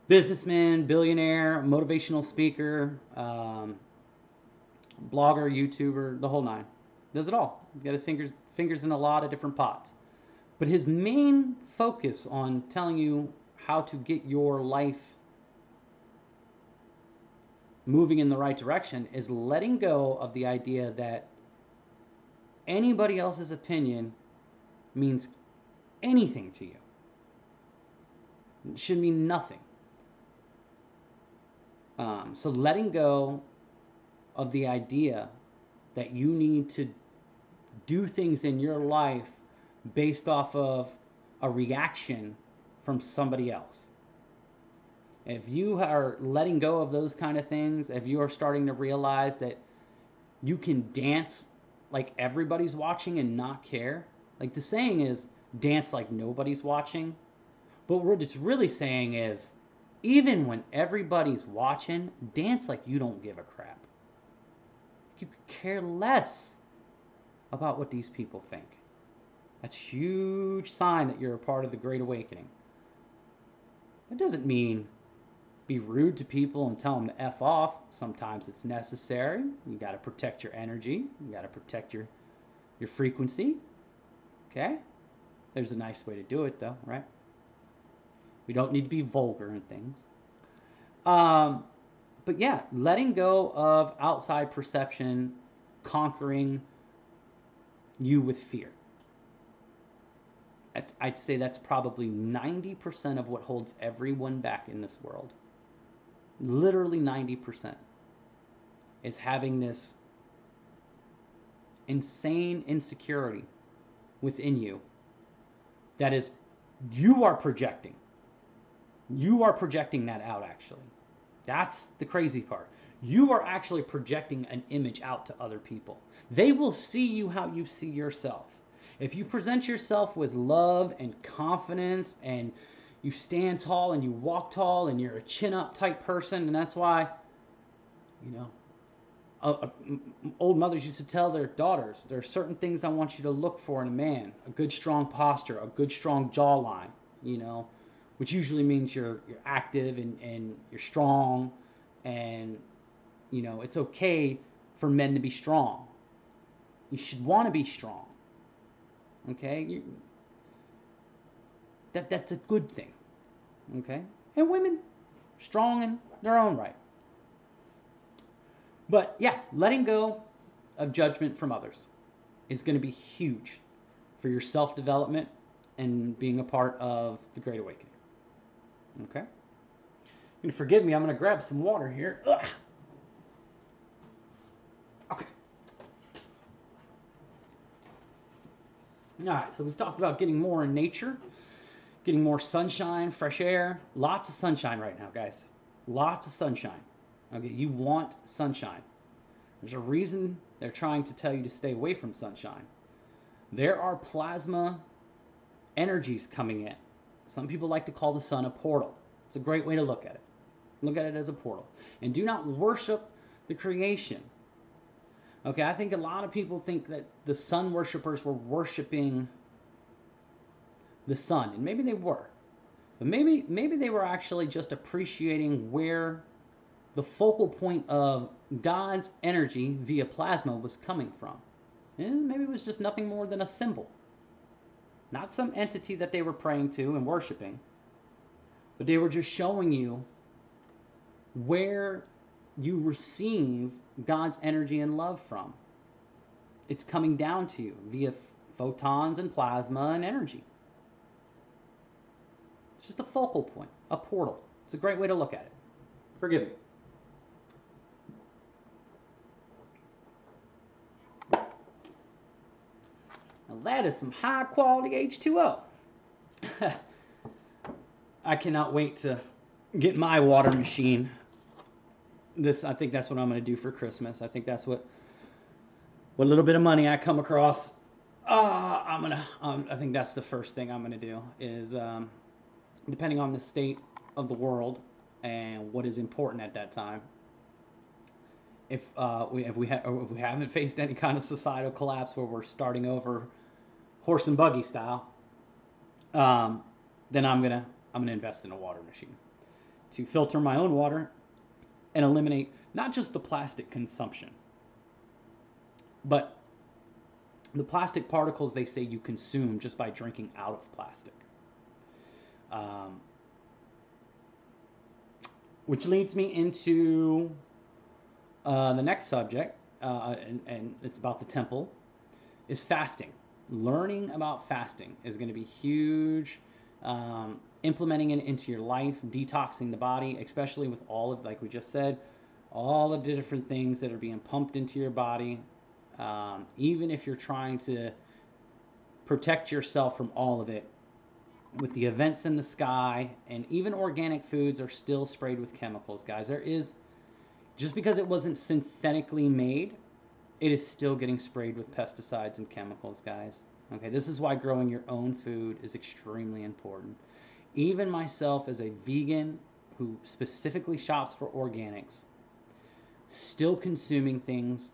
businessman, billionaire, motivational speaker, blogger, YouTuber, the whole nine. Does it all. He's got his fingers in a lot of different pots. But his main focus on telling you how to get your life moving in the right direction is letting go of the idea that anybody else's opinion means anything to you. It should mean nothing. So letting go of the idea that you need to do things in your life based off of a reaction from somebody else. If you are letting go of those kind of things, if you are starting to realize that you can dance like everybody's watching and not care, like the saying is, dance like nobody's watching. But what it's really saying is, even when everybody's watching, dance like you don't give a crap. You care less about what these people think. That's a huge sign that you're a part of the Great Awakening. That doesn't mean be rude to people and tell them to F off. Sometimes it's necessary. You got to protect your energy. You got to protect your frequency. Okay? There's a nice way to do it, though, right? We don't need to be vulgar and things. But yeah, letting go of outside perception, conquering you with fear. I'd say that's probably 90% of what holds everyone back in this world. Literally 90% is having this insane insecurity within you that is, you are projecting. You are projecting that out, actually. That's the crazy part. You are actually projecting an image out to other people. They will see you how you see yourself. If you present yourself with love and confidence, and you stand tall and you walk tall and you're a chin up type person, and that's why, you know, old mothers used to tell their daughters, there are certain things I want you to look for in a man. A good strong posture, a good strong jawline, you know, which usually means you're active and you're strong, and, you know, it's okay for men to be strong. You should want to be strong. Okay? That's a good thing. Okay? And women, strong in their own right. But yeah, letting go of judgment from others is going to be huge for your self-development and being a part of the Great Awakening. Okay? And forgive me, I'm going to grab some water here. Ugh. Okay. All right, so we've talked about getting more in nature, getting more sunshine, fresh air. Lots of sunshine right now, guys. Lots of sunshine. Okay, you want sunshine. There's a reason they're trying to tell you to stay away from sunshine. There are plasma energies coming in. Some people like to call the sun a portal. It's a great way to look at it. Look at it as a portal. And do not worship the creation. Okay, I think a lot of people think that the sun worshipers were worshiping the sun, and maybe they were. But maybe they were actually just appreciating where the focal point of God's energy via plasma was coming from. And maybe it was just nothing more than a symbol. Not some entity that they were praying to and worshiping, but they were just showing you where you receive God's energy and love from. It's coming down to you via photons and plasma and energy. It's just a focal point, a portal. It's a great way to look at it. Forgive me. Now that is some high quality H2O. I cannot wait to get my water machine. I think that's what I'm going to do for Christmas. I think that's what little bit of money I come across. I think that's the first thing I'm going to do is, depending on the state of the world and what is important at that time. If we haven't faced any kind of societal collapse where we're starting over horse and buggy style, then I'm gonna invest in a water machine to filter my own water and eliminate not just the plastic consumption, but the plastic particles they say you consume just by drinking out of plastic. Which leads me into the next subject, and it's about the temple, is fasting. Learning about fasting is going to be huge. Implementing it into your life, detoxing the body, especially with all of, like we just said, all of the different things that are being pumped into your body. Even if you're trying to protect yourself from all of it, with the events in the sky, and even organic foods are still sprayed with chemicals, guys. Just because it wasn't synthetically made, it is still getting sprayed with pesticides and chemicals, guys. Okay, this is why growing your own food is extremely important. Even myself, as a vegan who specifically shops for organics, still consuming things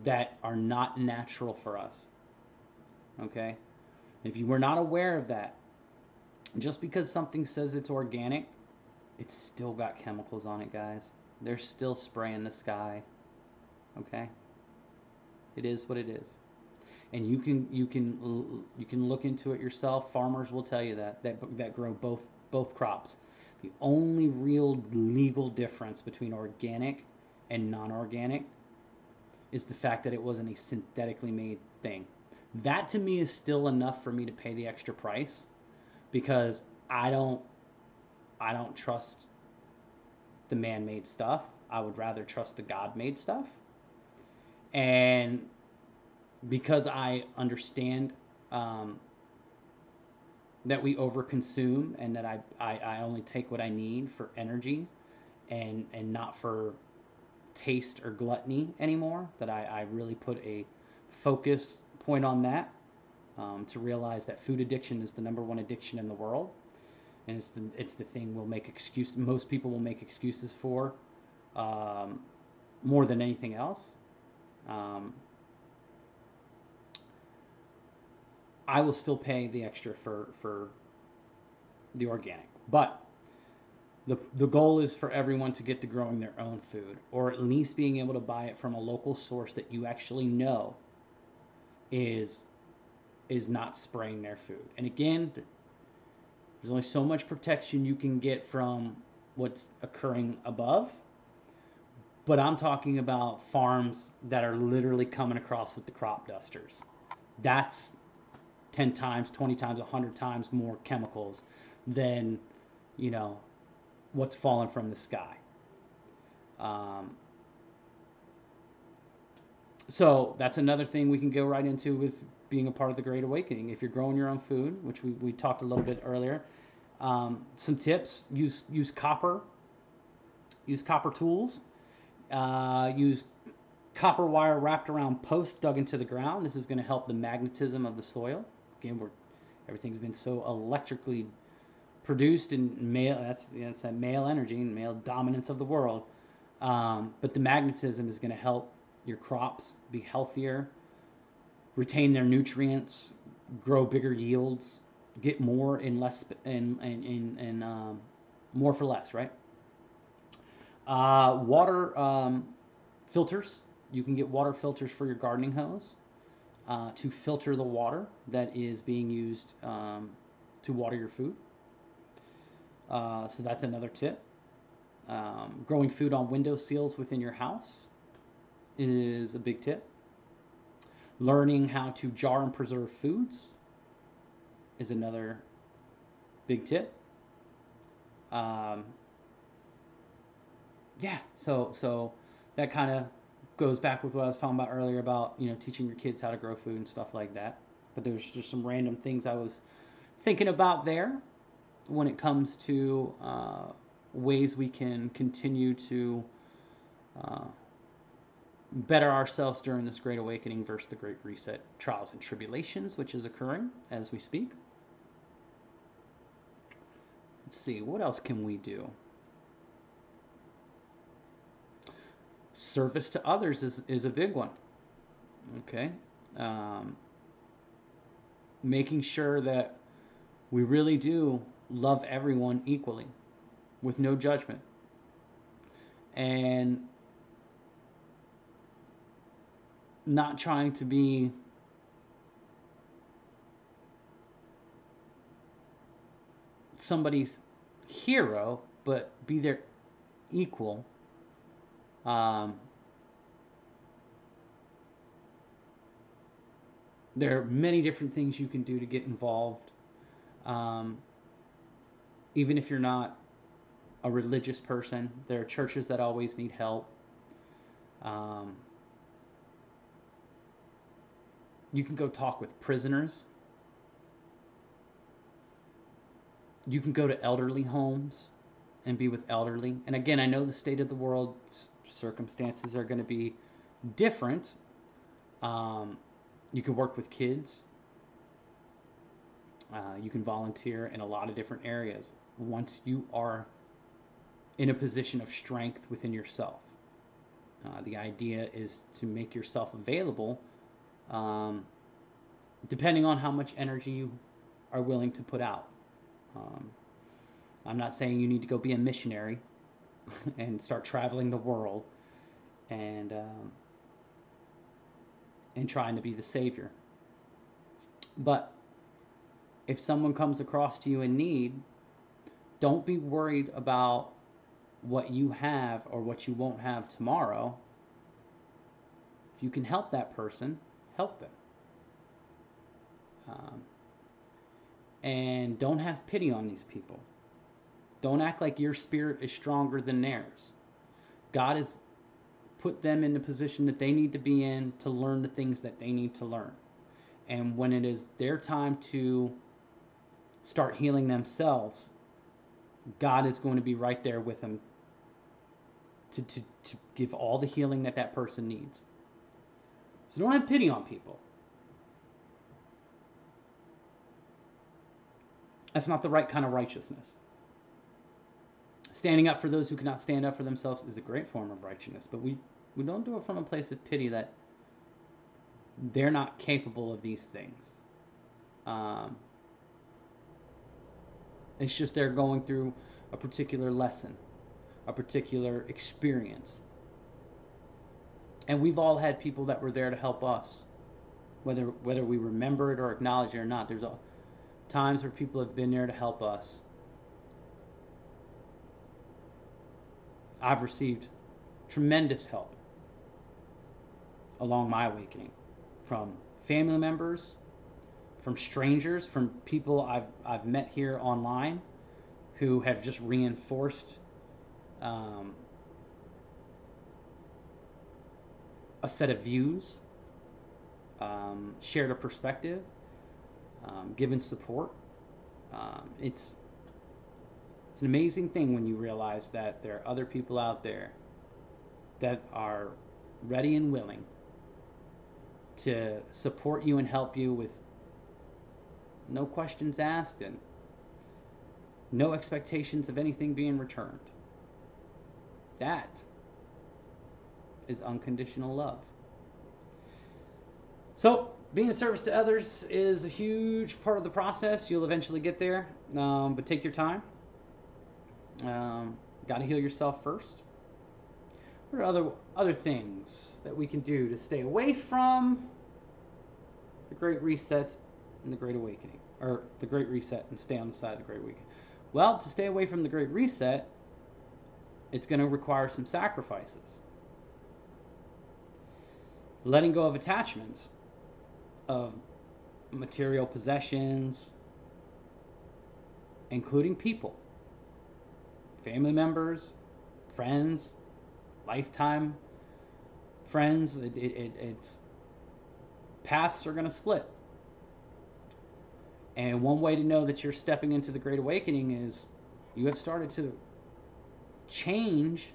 that are not natural for us. Okay? If you were not aware of that, just because something says it's organic, it's still got chemicals on it, guys. They're still spraying the sky. Okay? It is what it is. And you can look into it yourself. Farmers will tell you that grow both crops. The only real legal difference between organic and non-organic is the fact that it wasn't a synthetically made thing. That to me is still enough for me to pay the extra price, because I don't trust the man-made stuff. I would rather trust the God-made stuff. And because I understand that we overconsume, and that I only take what I need for energy and not for taste or gluttony anymore, that I really put a focus point on that, to realize that food addiction is the #1 addiction in the world, and it's the thing most people will make excuses for, more than anything else. I will still pay the extra for the organic, but the goal is for everyone to get to growing their own food, or at least being able to buy it from a local source that you actually know is not spraying their food. And again, there's only so much protection you can get from what's occurring above, but I'm talking about farms that are literally coming across with the crop dusters. That's 10 times, 20 times, 100 times more chemicals than, what's fallen from the sky. Um, so that's another thing we can go right into with being a part of the Great Awakening. If you're growing your own food, which we talked a little bit earlier, some tips: use copper, use copper tools, use copper wire wrapped around posts dug into the ground. This is going to help the magnetism of the soil. Again, everything's been so electrically produced in male. That's that male energy and male dominance of the world. But the magnetism is going to help your crops be healthier, retain their nutrients, grow bigger yields, get more in less in more for less, right? Water filters. You can get water filters for your gardening hose to filter the water that is being used to water your food. So that's another tip. Growing food on window sills within your house is a big tip. Learning how to jar and preserve foods is another big tip. Yeah, so that kind of goes back with what I was talking about earlier about, teaching your kids how to grow food and stuff like that. But there's just some random things I was thinking about there when it comes to ways we can continue to better ourselves during this Great Awakening versus the Great Reset trials and tribulations, which is occurring as we speak. Let's see, what else can we do? Service to others is a big one. Okay. Making sure that we really do love everyone equally with no judgment. And not trying to be somebody's hero, but be their equal. There are many different things you can do to get involved. Even if you're not a religious person, there are churches that always need help. You can go talk with prisoners. You can go to elderly homes and be with elderly. And again, I know the state of the world's circumstances are going to be different. You can work with kids. You can volunteer in a lot of different areas once you are in a position of strength within yourself. The idea is to make yourself available depending on how much energy you are willing to put out. I'm not saying you need to go be a missionary and start traveling the world and trying to be the savior. But if someone comes across to you in need, don't be worried about what you have or what you won't have tomorrow. If you can help that person, help them. And don't have pity on these people. Don't act like your spirit is stronger than theirs. God has put them in the position that they need to be in to learn the things that they need to learn. And when it is their time to start healing themselves, God is going to be right there with them to give all the healing that person needs. So don't have pity on people. That's not the right kind of righteousness. Standing up for those who cannot stand up for themselves is a great form of righteousness, but we don't do it from a place of pity that they're not capable of these things. It's just they're going through a particular lesson, a particular experience. And we've all had people that were there to help us, whether we remember it or acknowledge it or not. There's times where people have been there to help us. I've received tremendous help along my awakening from family members, from strangers, from people I've met here online who have just reinforced um, a set of views, shared a perspective, given support. It's an amazing thing when you realize that there are other people out there that are ready and willing to support you and help you with no questions asked and no expectations of anything being returned. That is unconditional love. So, being a service to others is a huge part of the process. You'll eventually get there, but take your time. Got to heal yourself first. What are other things that we can do to stay away from the Great Reset and the Great Awakening? Or the Great Reset and stay on the side of the Great Awakening? Well, to stay away from the Great Reset, it's going to require some sacrifices. Letting go of attachments of material possessions, including people, family members, friends, lifetime friends. It's paths are going to split. And one way to know that you're stepping into the Great Awakening is you have started to change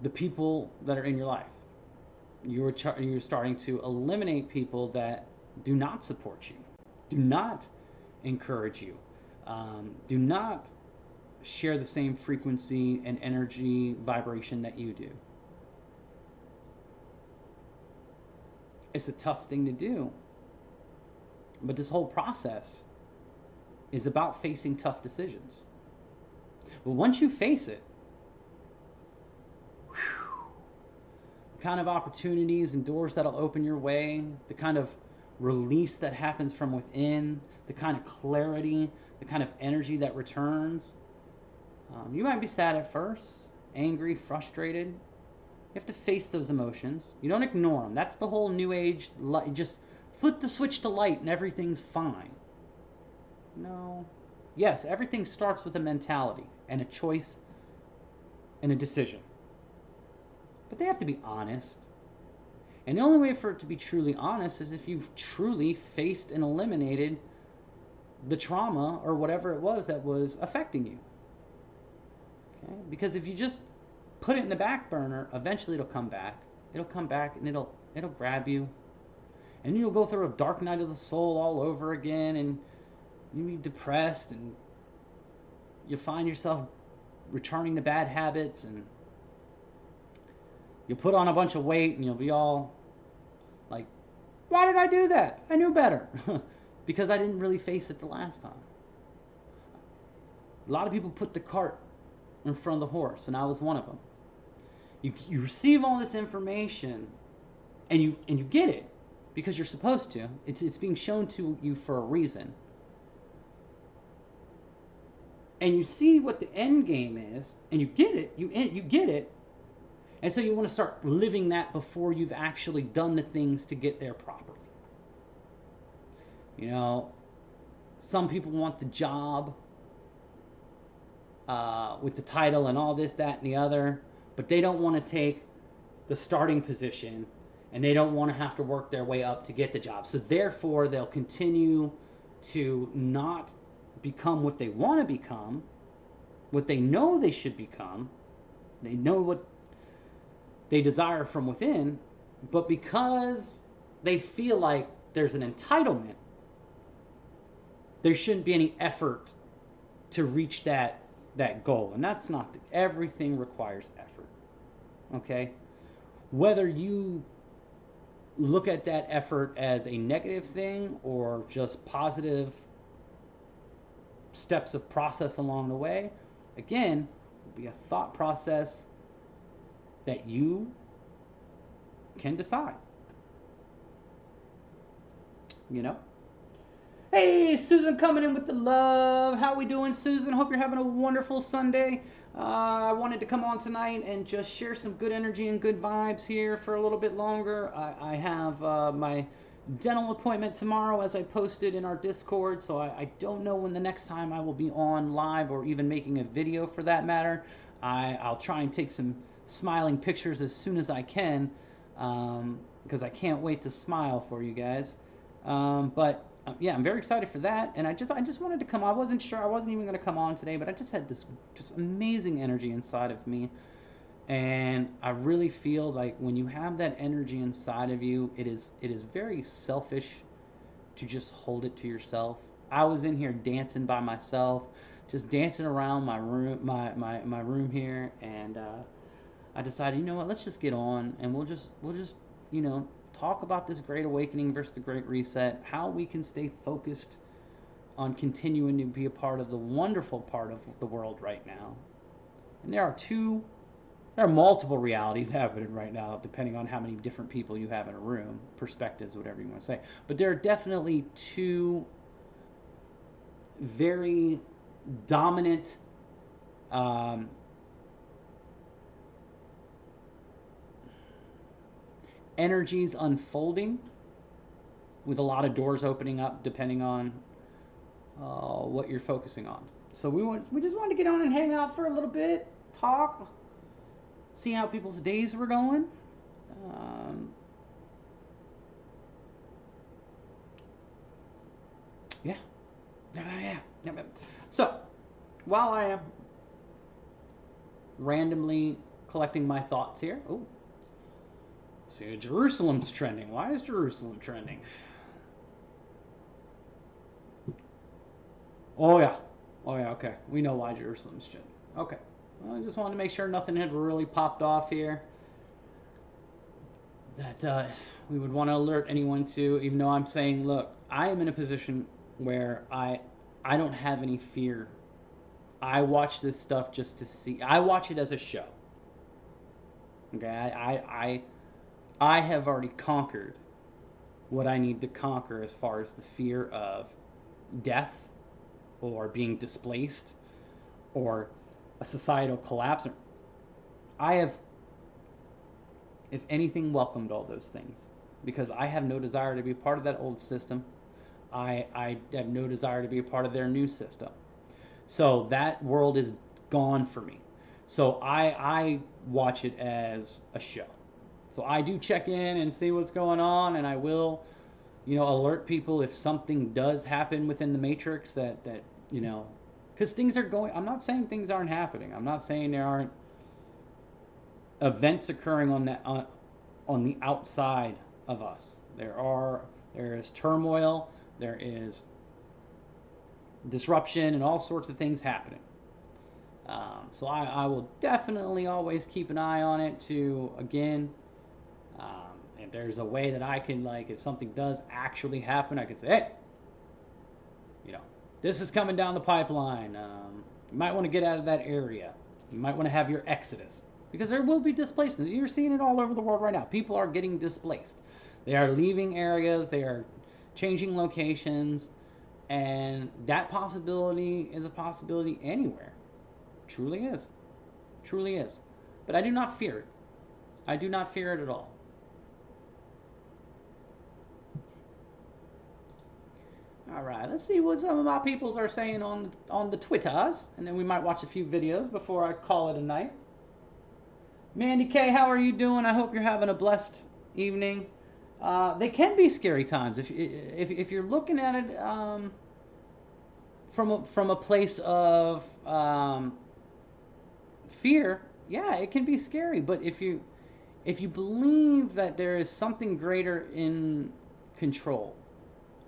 the people that are in your life. You're starting to eliminate people that do not support you, do not encourage you, do not share the same frequency and energy vibration that you do. It's a tough thing to do, but this whole process is about facing tough decisions. But once you face it, the kind of opportunities and doors that'll open your way, the kind of release that happens from within, the kind of clarity, the kind of energy that returns. You might be sad at first, angry, frustrated. You have to face those emotions. You don't ignore them. That's the whole new age, just flip the switch to light and everything's fine. No. Yes, everything starts with a mentality and a choice and a decision. But they have to be honest. And the only way for it to be truly honest is if you've truly faced and eliminated the trauma or whatever it was that was affecting you. Okay? Because if you just put it in the back burner, eventually it'll come back. It'll come back and it'll grab you. And you'll go through a dark night of the soul all over again, and you'll be depressed, and you'll find yourself returning to bad habits, and you'll put on a bunch of weight, and you'll be all like, why did I do that? I knew better. Because I didn't really face it the last time. A lot of people put the cart in front of the horse, and I was one of them. You receive all this information, and you get it because you're supposed to. It's being shown to you for a reason. And you see what the end game is, and you get it. You get it, and so you want to start living that before you've actually done the things to get there properly. You know, some people want the job with the title and all this, that, and the other, but they don't want to take the starting position, and they don't want to have to work their way up to get the job. So therefore, they'll continue to not become what they want to become, what they know they should become. They know what they desire from within, but because they feel like there's an entitlement, there shouldn't be any effort to reach that goal. And that's not everything requires effort. Okay? Whether you look at that effort as a negative thing or just positive steps of process along the way, again, will be a thought process that you can decide. You know? Hey, Susan coming in with the love. How we doing, Susan? Hope you're having a wonderful Sunday. I wanted to come on tonight and just share some good energy and good vibes here for a little bit longer. I have my dental appointment tomorrow, as I posted in our Discord, so I don't know when the next time I will be on live or even making a video for that matter. I'll try and take some smiling pictures as soon as I can, because I can't wait to smile for you guys. But yeah, I'm very excited for that, and I just wanted to come. I wasn't sure. I wasn't even going to come on today, but I just had this just amazing energy inside of me. And I really feel like when you have that energy inside of you, it is very selfish to just hold it to yourself. I was in here dancing by myself, just dancing around my room, my room here, and I decided, you know what, let's just get on and we'll just talk about this Great Awakening versus the Great Reset, how we can stay focused on continuing to be a part of the wonderful part of the world right now. And there are multiple realities happening right now, depending on how many different people you have in a room, perspectives, whatever you want to say. But there are definitely two very dominant energies unfolding, with a lot of doors opening up, depending on what you're focusing on. So we just wanted to get on and hang out for a little bit, talk, see how people's days were going. Um, yeah. Yeah. So, while I am randomly collecting my thoughts here, oh, see, Jerusalem's trending. Why is Jerusalem trending? Oh yeah, okay. We know why Jerusalem's trending. Okay. Well, I just wanted to make sure nothing had really popped off here that we would want to alert anyone to, even though I'm saying, look, I am in a position where I don't have any fear. I watch this stuff just to see. I watch it as a show. Okay, I have already conquered what I need to conquer as far as the fear of death or being displaced or a societal collapse. I have, if anything, welcomed all those things because I have no desire to be a part of that old system. I have no desire to be a part of their new system. So that world is gone for me. So I watch it as a show. So I do check in and see what's going on, and I will, alert people if something does happen within the matrix that because things are going. I'm not saying things aren't happening. I'm not saying there aren't events occurring on the outside of us. There is turmoil, there is disruption, and all sorts of things happening. So I will definitely always keep an eye on it to, again, if there's a way that I can, if something does actually happen, I could say, hey, this is coming down the pipeline. You might want to get out of that area. You might want to have your exodus. Because there will be displacement. You're seeing it all over the world right now. People are getting displaced. They are leaving areas. They are changing locations. And that possibility is a possibility anywhere. Truly is. Truly is. But I do not fear it. I do not fear it at all. All right, let's see what some of my peoples are saying on the Twitters, and then we might watch a few videos before I call it a night. Mandy K, how are you doing? I hope you're having a blessed evening. They can be scary times if you're looking at it from a place of fear. Yeah, it can be scary, but if you believe that there is something greater in control,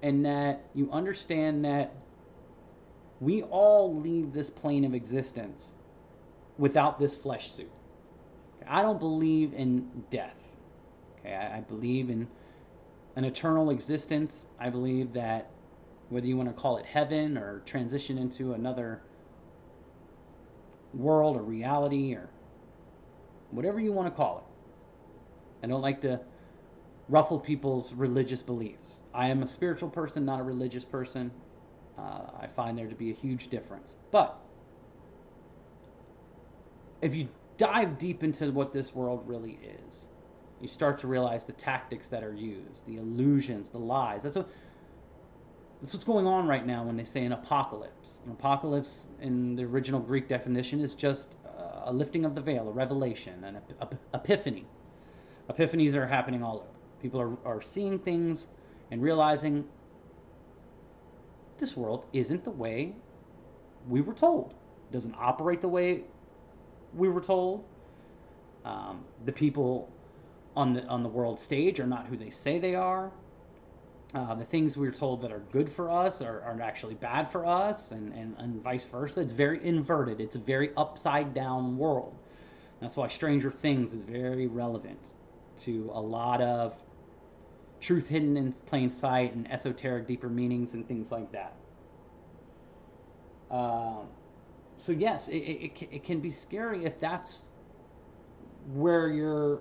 and that you understand that we all leave this plane of existence without this flesh suit. Okay? I don't believe in death. Okay, I believe in an eternal existence. I believe that whether you want to call it heaven or transition into another world or reality or whatever you want to call it. I don't like to ruffle people's religious beliefs. I am a spiritual person, not a religious person. I find there to be a huge difference. But if you dive deep into what this world really is, You start to realize the tactics that are used, the illusions, the lies. That's what's going on right now when they say an apocalypse. An apocalypse, in the original Greek definition, is just a lifting of the veil, a revelation, an epiphany. Epiphanies are happening all over. People are seeing things and realizing this world isn't the way we were told. It doesn't operate the way we were told. The people on the world stage are not who they say they are. The things we're told that are good for us are actually bad for us, and vice versa. It's very inverted. It's a very upside down world. That's why Stranger Things is very relevant to a lot of truth hidden in plain sight and esoteric deeper meanings and things like that. So yes, it can be scary if that's where your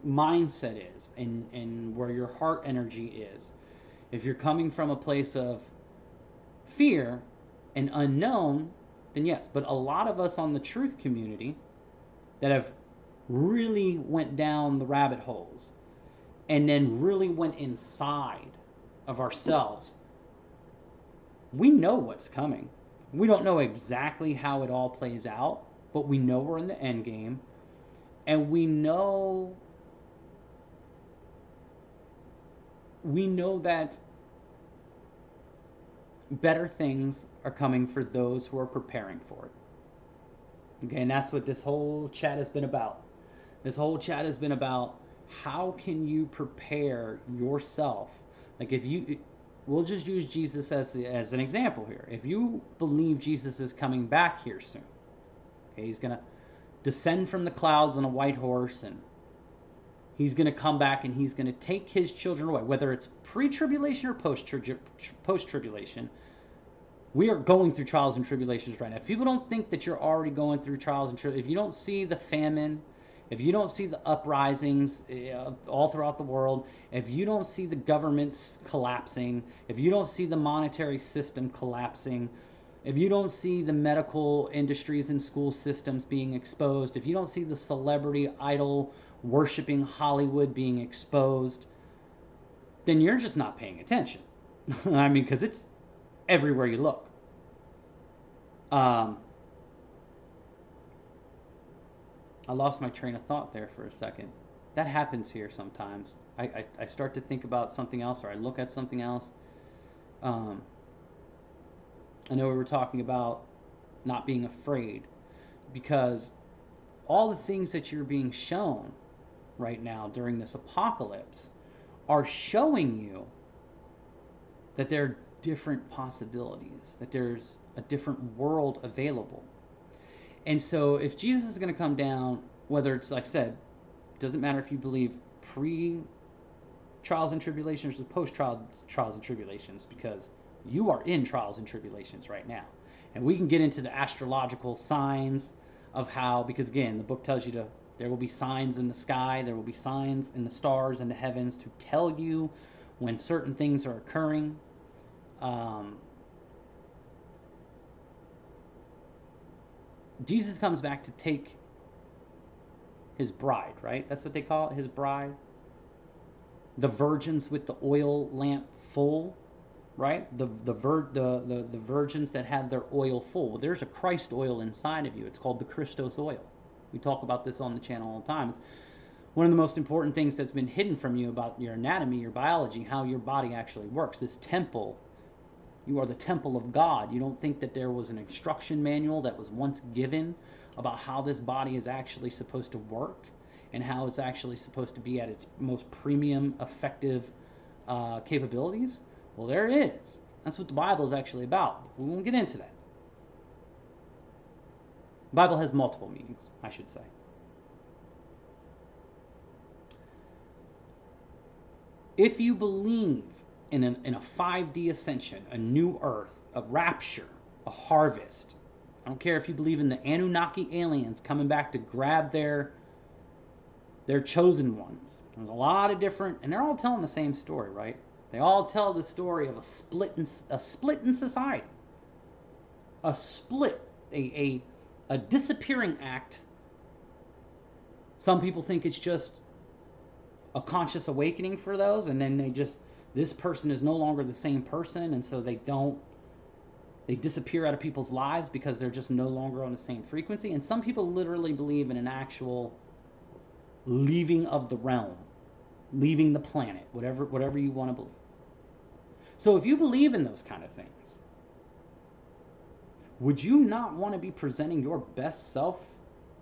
mindset is and where your heart energy is. If you're coming from a place of fear and unknown, then yes. But a lot of us on the truth community that have really went down the rabbit holes and then really went inside of ourselves, we know what's coming. We don't know exactly how it all plays out, but we know we're in the end game, and we know that better things are coming for those who are preparing for it. Okay, and that's what this whole chat has been about. This whole chat has been about how can you prepare yourself. Like, we'll just use Jesus as an example here. If you believe Jesus is coming back here soon, okay, he's going to descend from the clouds on a white horse, and he's going to come back and he's going to take his children away, whether it's pre-tribulation or post-tribulation. We are going through trials and tribulations right now. If people don't think that you're already going through trials and tribulations, if you don't see the famine, if you don't see the uprisings all throughout the world, if you don't see the governments collapsing, if you don't see the monetary system collapsing, if you don't see the medical industries and school systems being exposed, if you don't see the celebrity idol worshiping Hollywood being exposed, then you're just not paying attention. I mean, because it's everywhere you look. I lost my train of thought there for a second. That happens here sometimes. I start to think about something else, or I look at something else. I know we were talking about not being afraid, because all the things that you're being shown right now during this apocalypse are showing you that there are different possibilities, that there's a different world available. And so if Jesus is going to come down, whether it's, like I said, doesn't matter if you believe pre-trials and tribulations or post-trials and tribulations, because you are in trials and tribulations right now. And we can get into the astrological signs of how, because again, the book tells you there will be signs in the sky, there will be signs in the stars and the heavens to tell you when certain things are occurring. Jesus comes back to take his bride, right? That's what they call it, his bride. The virgins with the oil lamp full, right? The virgins that had their oil full. Well, there's a Christ oil inside of you. It's called the Christos oil. We talk about this on the channel all the time. It's one of the most important things that's been hidden from you about your anatomy, your biology, how your body actually works. This temple, you are the temple of God. You don't think that there was an instruction manual that was once given about how this body is actually supposed to work and how it's actually supposed to be at its most premium, effective capabilities? Well, there is. That's what the Bible is actually about. We won't get into that. The Bible has multiple meanings, I should say. If you believe in a 5D ascension, a new earth, a rapture, a harvest, I don't care if you believe in the Anunnaki aliens coming back to grab their chosen ones. There's a lot of different, and they're all telling the same story, right? They all tell the story of a split in society, a split, a disappearing act Some people think it's just a conscious awakening for those, and then this person is no longer the same person, and so they disappear out of people's lives because they're just no longer on the same frequency. And some people literally believe in an actual leaving of the realm, leaving the planet, whatever you want to believe. So if you believe in those kind of things, would you not want to be presenting your best self?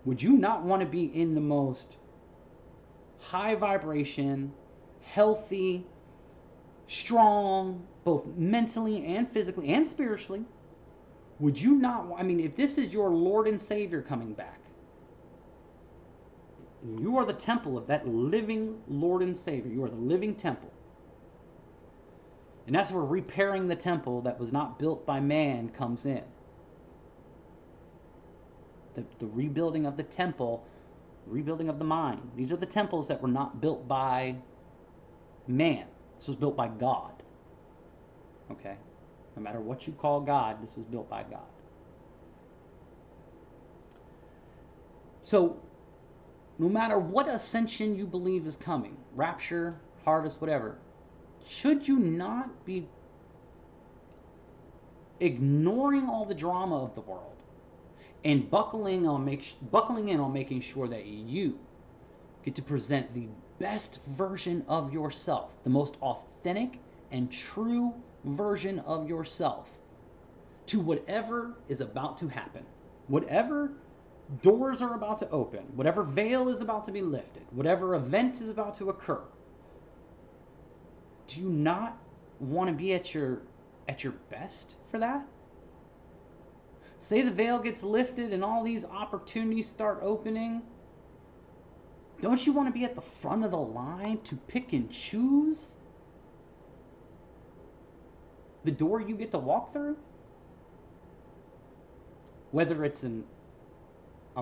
Would you not want to be in the most high vibration, healthy, strong, both mentally and physically and spiritually? Would you not, I mean, if this is your Lord and Savior coming back, and you are the temple of that living Lord and Savior, you are the living temple. And that's where repairing the temple that was not built by man comes in. The rebuilding of the temple, rebuilding of the mind. These are the temples that were not built by man. This was built by God. Okay? No matter what you call God, this was built by God. So, no matter what ascension you believe is coming, rapture, harvest, whatever, should you not be ignoring all the drama of the world and buckling in on making sure that you get to present the best version of yourself, the most authentic and true version of yourself to whatever is about to happen, whatever doors are about to open, whatever veil is about to be lifted, whatever event is about to occur? Do you not want to be at your best for that? Say the veil gets lifted and all these opportunities start opening. Don't you want to be at the front of the line to pick and choose the door you get to walk through? Whether it's a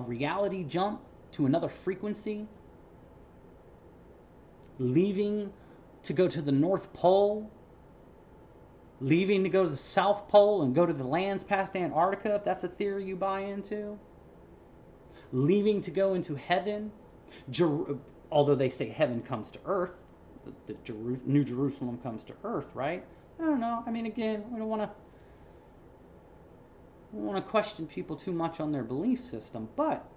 reality jump to another frequency, leaving to go to the North Pole, leaving to go to the South Pole and go to the lands past Antarctica, if that's a theory you buy into, leaving to go into heaven, although they say heaven comes to earth, the New Jerusalem comes to earth, right? I don't know. I mean, again, we don't want to question people too much on their belief system, but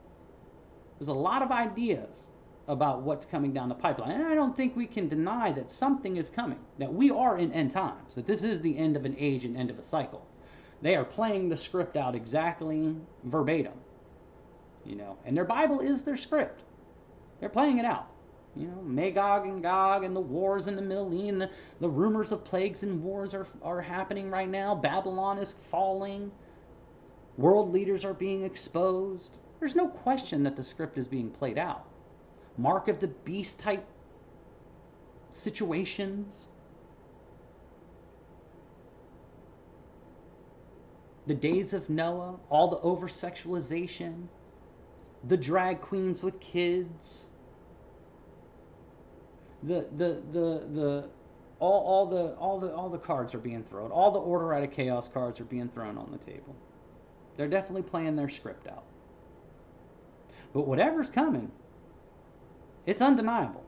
there's a lot of ideas about what's coming down the pipeline. And I don't think we can deny that something is coming, that we are in end times, that this is the end of an age and end of a cycle. They are playing the script out exactly verbatim, and their Bible is their script. They're playing it out. Magog and Gog and the wars in the Middle East, and the rumors of plagues and wars are happening right now. Babylon is falling. World leaders are being exposed. There's no question that the script is being played out. Mark of the beast type situations. The days of Noah, all the over-sexualization, the drag queens with kids, all the cards are being thrown. All the Order out of Chaos cards are being thrown on the table. They're definitely playing their script out. But whatever's coming, it's undeniable.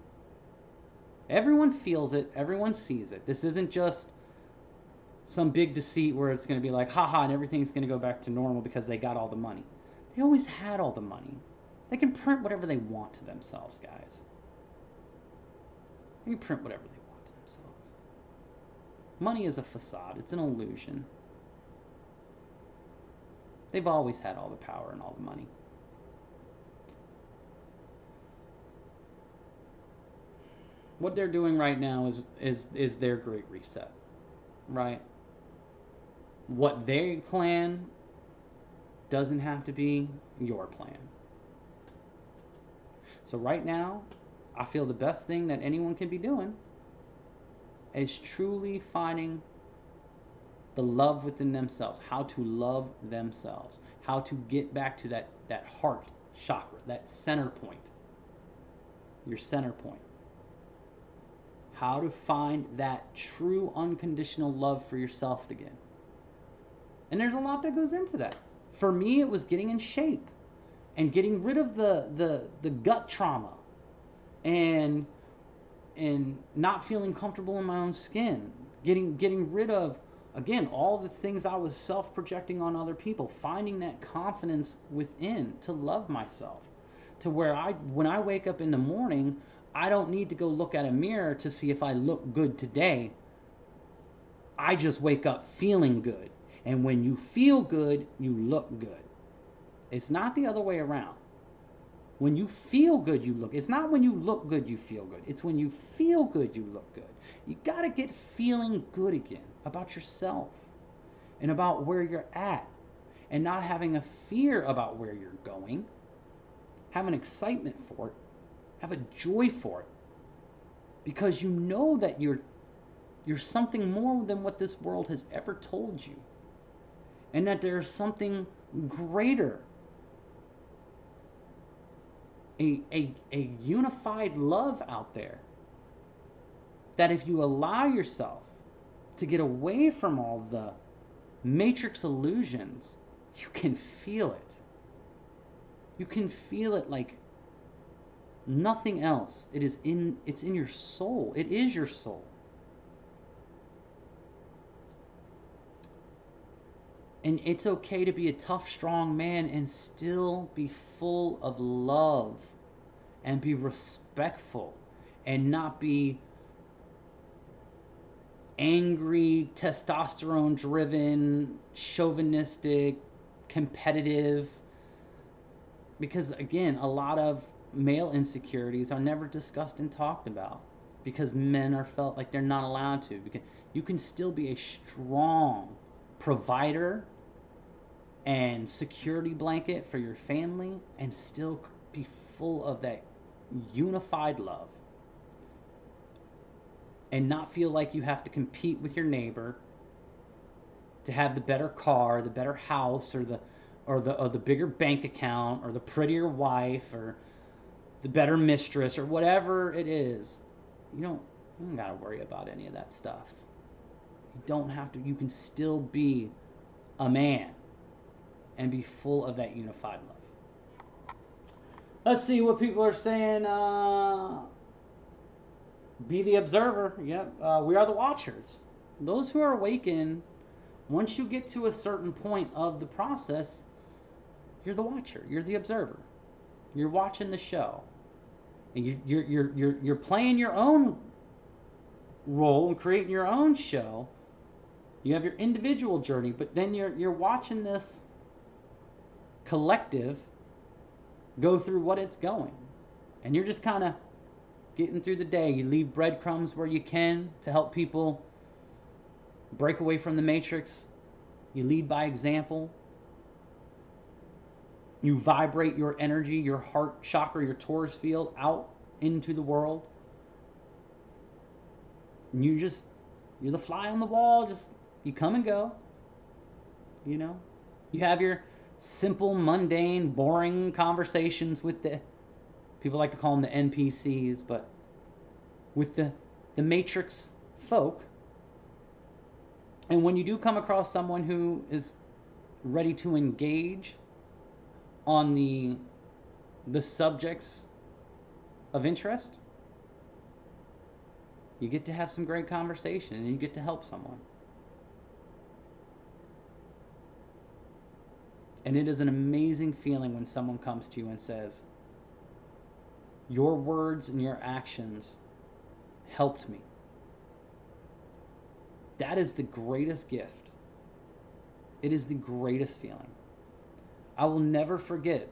Everyone feels it. Everyone sees it. This isn't just some big deceit where it's going to be like, haha, and everything's going to go back to normal because they got all the money. They always had all the money. They can print whatever they want to themselves, guys. They can print whatever they want to themselves. Money is a facade. It's an illusion. They've always had all the power and all the money. What they're doing right now is their great reset, right? What they plan doesn't have to be your plan. So right now, I feel the best thing that anyone can be doing is truly finding the love within themselves, how to love themselves, how to get back to that heart chakra, that center point, your center point. How to find that true unconditional love for yourself again. And there's a lot that goes into that. For me, it was getting in shape. and getting rid of the gut trauma, and not feeling comfortable in my own skin, getting rid of, again, all the things I was self-projecting on other people, finding that confidence within to love myself, to where when I wake up in the morning, I don't need to go look at a mirror to see if I look good today. I just wake up feeling good. And when you feel good, you look good. It's not the other way around. When you feel good, you look. It's not when you look good, you feel good. It's when you feel good, you look good. You got to get feeling good again about yourself and about where you're at, and not having a fear about where you're going. Have an excitement for it. Have a joy for it. Because you know that you're something more than what this world has ever told you. And that there's something greater. A unified love out there. That if you allow yourself to get away from all the matrix illusions, you can feel it. You can feel it like nothing else. It's in your soul. It is your soul. And it's okay to be a tough, strong man and still be full of love and be respectful and not be angry, testosterone driven, chauvinistic, competitive. Because again, a lot of male insecurities are never discussed and talked about because men are felt like they're not allowed to. Because you can still be a strong provider and security blanket for your family and still be full of that unified love, and not feel like you have to compete with your neighbor to have the better car, the better house, or the bigger bank account, or the prettier wife, or the better mistress, or whatever it is. You don't gotta worry about any of that stuff. You don't have to. You can still be a man and be full of that unified love. Let's see what people are saying. Be the observer. Yep. We are the watchers. Those who are awakened, once you get to a certain point of the process, you're the watcher. You're the observer. You're watching the show, and you're playing your own role and creating your own show. You have your individual journey, but then you're watching this collective go through what it's going, and you're just kind of getting through the day. You leave breadcrumbs where you can to help people break away from the matrix. You lead by example. You vibrate your energy, your heart chakra, your Taurus field out into the world. And you're the fly on the wall. Just you come and go. You know, you have your simple, mundane, boring conversations with the people like to call them the NPCs, but with the matrix folk. And when you do come across someone who is ready to engage on the subjects of interest, you get to have some great conversation and you get to help someone. And it is an amazing feeling when someone comes to you and says, your words and your actions helped me. That is the greatest gift. It is the greatest feeling. I will never forget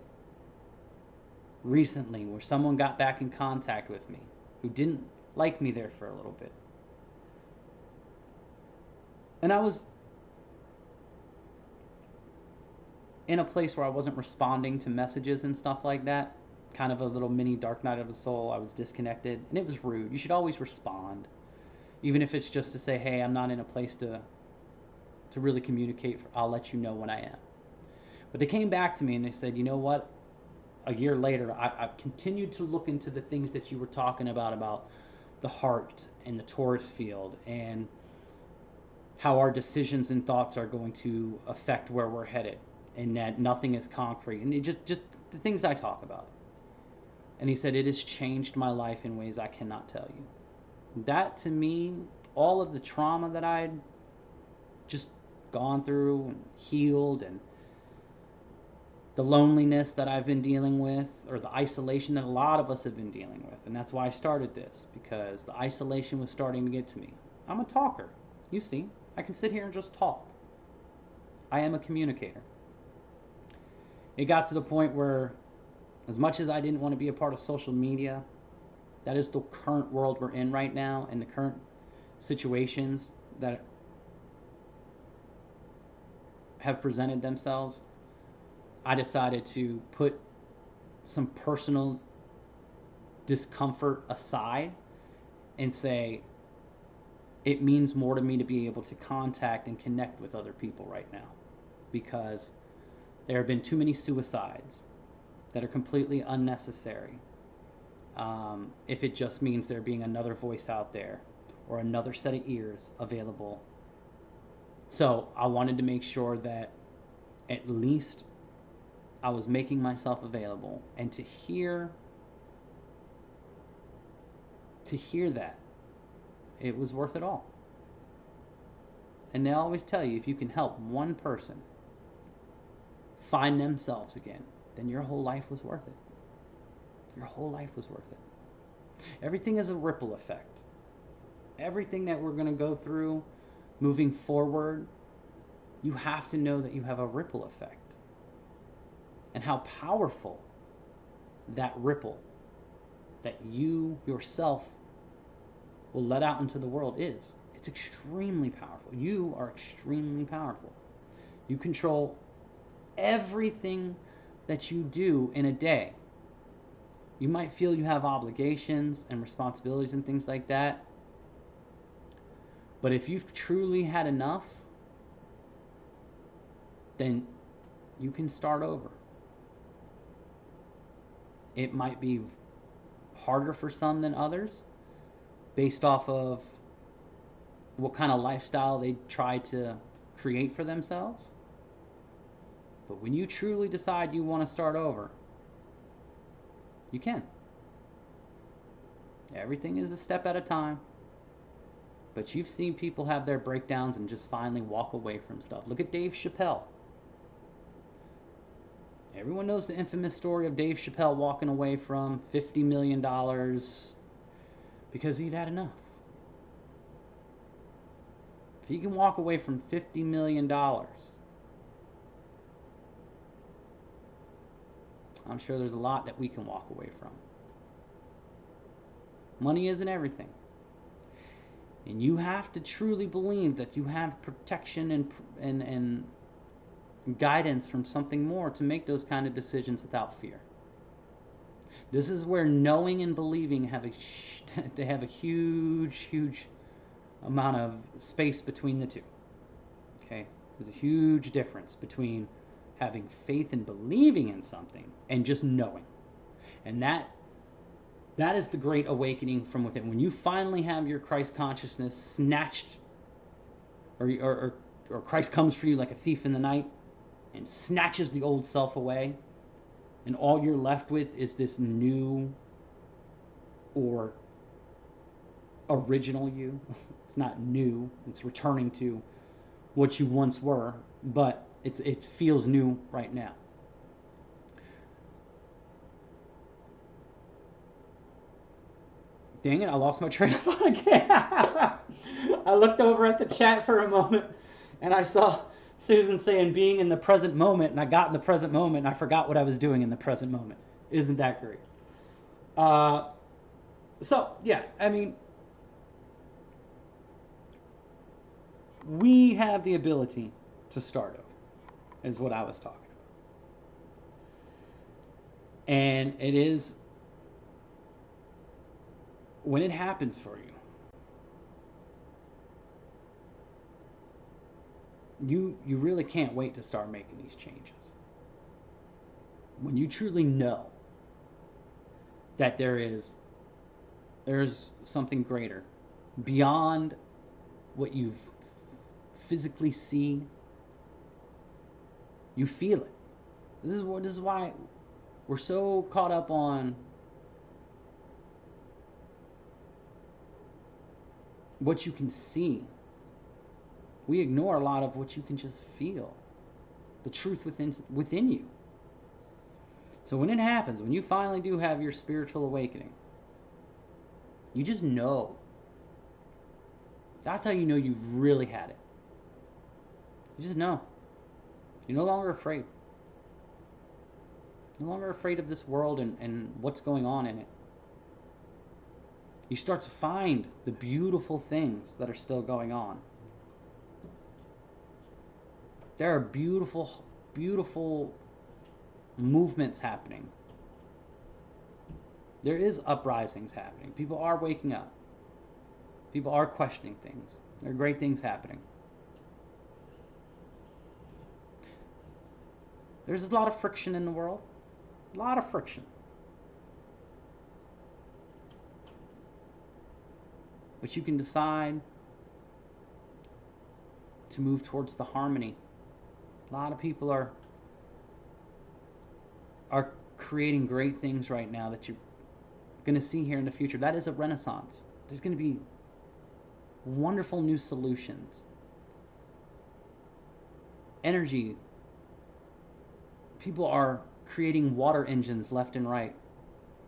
recently where someone got back in contact with me who didn't like me there for a little bit. And I was in a place where I wasn't responding to messages and stuff like that. Kind of a little mini dark night of the soul. I was disconnected, and it was rude. You should always respond, even if it's just to say, hey, I'm not in a place to really communicate. I'll let you know when I am. But they came back to me and they said, you know what? A year later, I've continued to look into the things that you were talking about the heart and the Taurus field, and how our decisions and thoughts are going to affect where we're headed. and that nothing is concrete, and it just the things I talk about. And he said, it has changed my life in ways I cannot tell you. That, to me, all of the trauma that I'd just gone through and healed, and the loneliness that I've been dealing with, or the isolation that a lot of us have been dealing with. And that's why I started this, because the isolation was starting to get to me. I'm a talker. You see, I can sit here and just talk. I am a communicator. It got to the point where, as much as I didn't want to be a part of social media, that is the current world we're in right now, and the current situations that have presented themselves. I decided to put some personal discomfort aside and say, it means more to me to be able to contact and connect with other people right now, because there have been too many suicides that are completely unnecessary. If it just means there being another voice out there or another set of ears available. So I wanted to make sure that at least I was making myself available, and to hear that it was worth it all. And they always tell you, if you can help one person find themselves again, then your whole life was worth it. Your whole life was worth it. Everything is a ripple effect. Everything that we're going to go through moving forward, you have to know that you have a ripple effect. And how powerful that ripple that you yourself will let out into the world is. It's extremely powerful. You are extremely powerful. You control everything that you do in a day. You might feel you have obligations and responsibilities and things like that. But if you've truly had enough, then you can start over. It might be harder for some than others, based off of what kind of lifestyle they try to create for themselves. But when you truly decide you want to start over, you can. Everything is a step at a time. But you've seen people have their breakdowns and just finally walk away from stuff. Look at Dave Chappelle. Everyone knows the infamous story of Dave Chappelle walking away from $50 million because he'd had enough. If he can walk away from $50 million, I'm sure there's a lot that we can walk away from. Money isn't everything. And you have to truly believe that you have protection and guidance from something more to make those kind of decisions without fear. This is where knowing and believing have a huge amount of space between the two. Okay? There's a huge difference between having faith and believing in something and just knowing. And that is the great awakening from within. When you finally have your Christ consciousness snatched, or Christ comes for you like a thief in the night and snatches the old self away, and all you're left with is this new or original you. It's not new, it's returning to what you once were, but it feels new right now. Dang it, I lost my train of thought again. I looked over at the chat for a moment and I saw Susan saying being in the present moment, and I got in the present moment and I forgot what I was doing in the present moment. Isn't that great? So, yeah, I mean, we have the ability to start over, is what I was talking about. And it is, when it happens for you, you really can't wait to start making these changes. When you truly know that there's something greater beyond what you've physically seen, You feel it. This is why we're so caught up on what you can see. We ignore a lot of what you can just feel. The truth within you. So when it happens, when you finally do have your spiritual awakening, you just know. That's how you know you've really had it. You just know. You're no longer afraid. No longer afraid of this world and what's going on in it. You start to find the beautiful things that are still going on. There are beautiful, beautiful movements happening. There is uprisings happening. People are waking up. People are questioning things. There are great things happening. There's a lot of friction in the world. A lot of friction. But you can decide to move towards the harmony. A lot of people are creating great things right now that you're going to see here in the future. That is a renaissance. There's going to be wonderful new solutions. Energy. People are creating water engines left and right.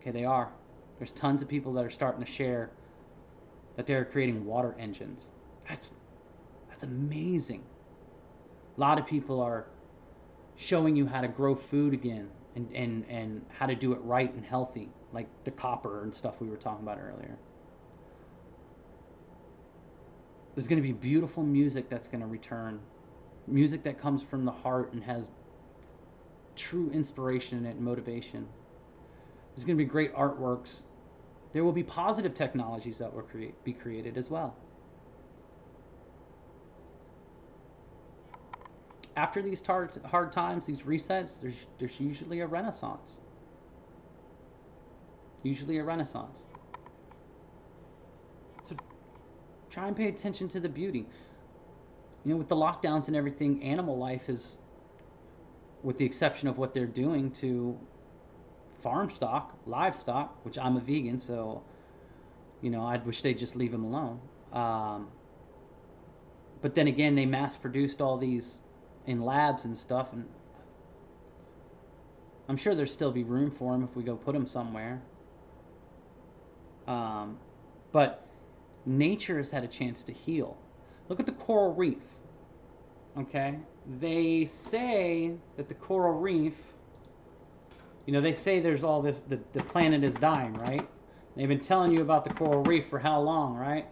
Okay, they are. There's tons of people that are starting to share that they're creating water engines. That's amazing. A lot of people are showing you how to grow food again and how to do it right and healthy, like the copper and stuff we were talking about earlier. There's going to be beautiful music that's going to return. Music that comes from the heart and has true inspiration in it and motivation. There's going to be great artworks. There will be positive technologies that will be created as well. After these hard times, these resets, there's usually a renaissance. Usually a renaissance. So try and pay attention to the beauty. You know, with the lockdowns and everything, animal life is, with the exception of what they're doing to farm stock, livestock, which I'm a vegan, so, you know, I wish they'd just leave them alone. But then again, they mass produced all these in labs and stuff, and I'm sure there'll still be room for them if we go put them somewhere. But nature has had a chance to heal. Look at the coral reef. Okay? They say that the coral reef, you know, they say there's all this, the planet is dying, right? They've been telling you about the coral reef for how long, right?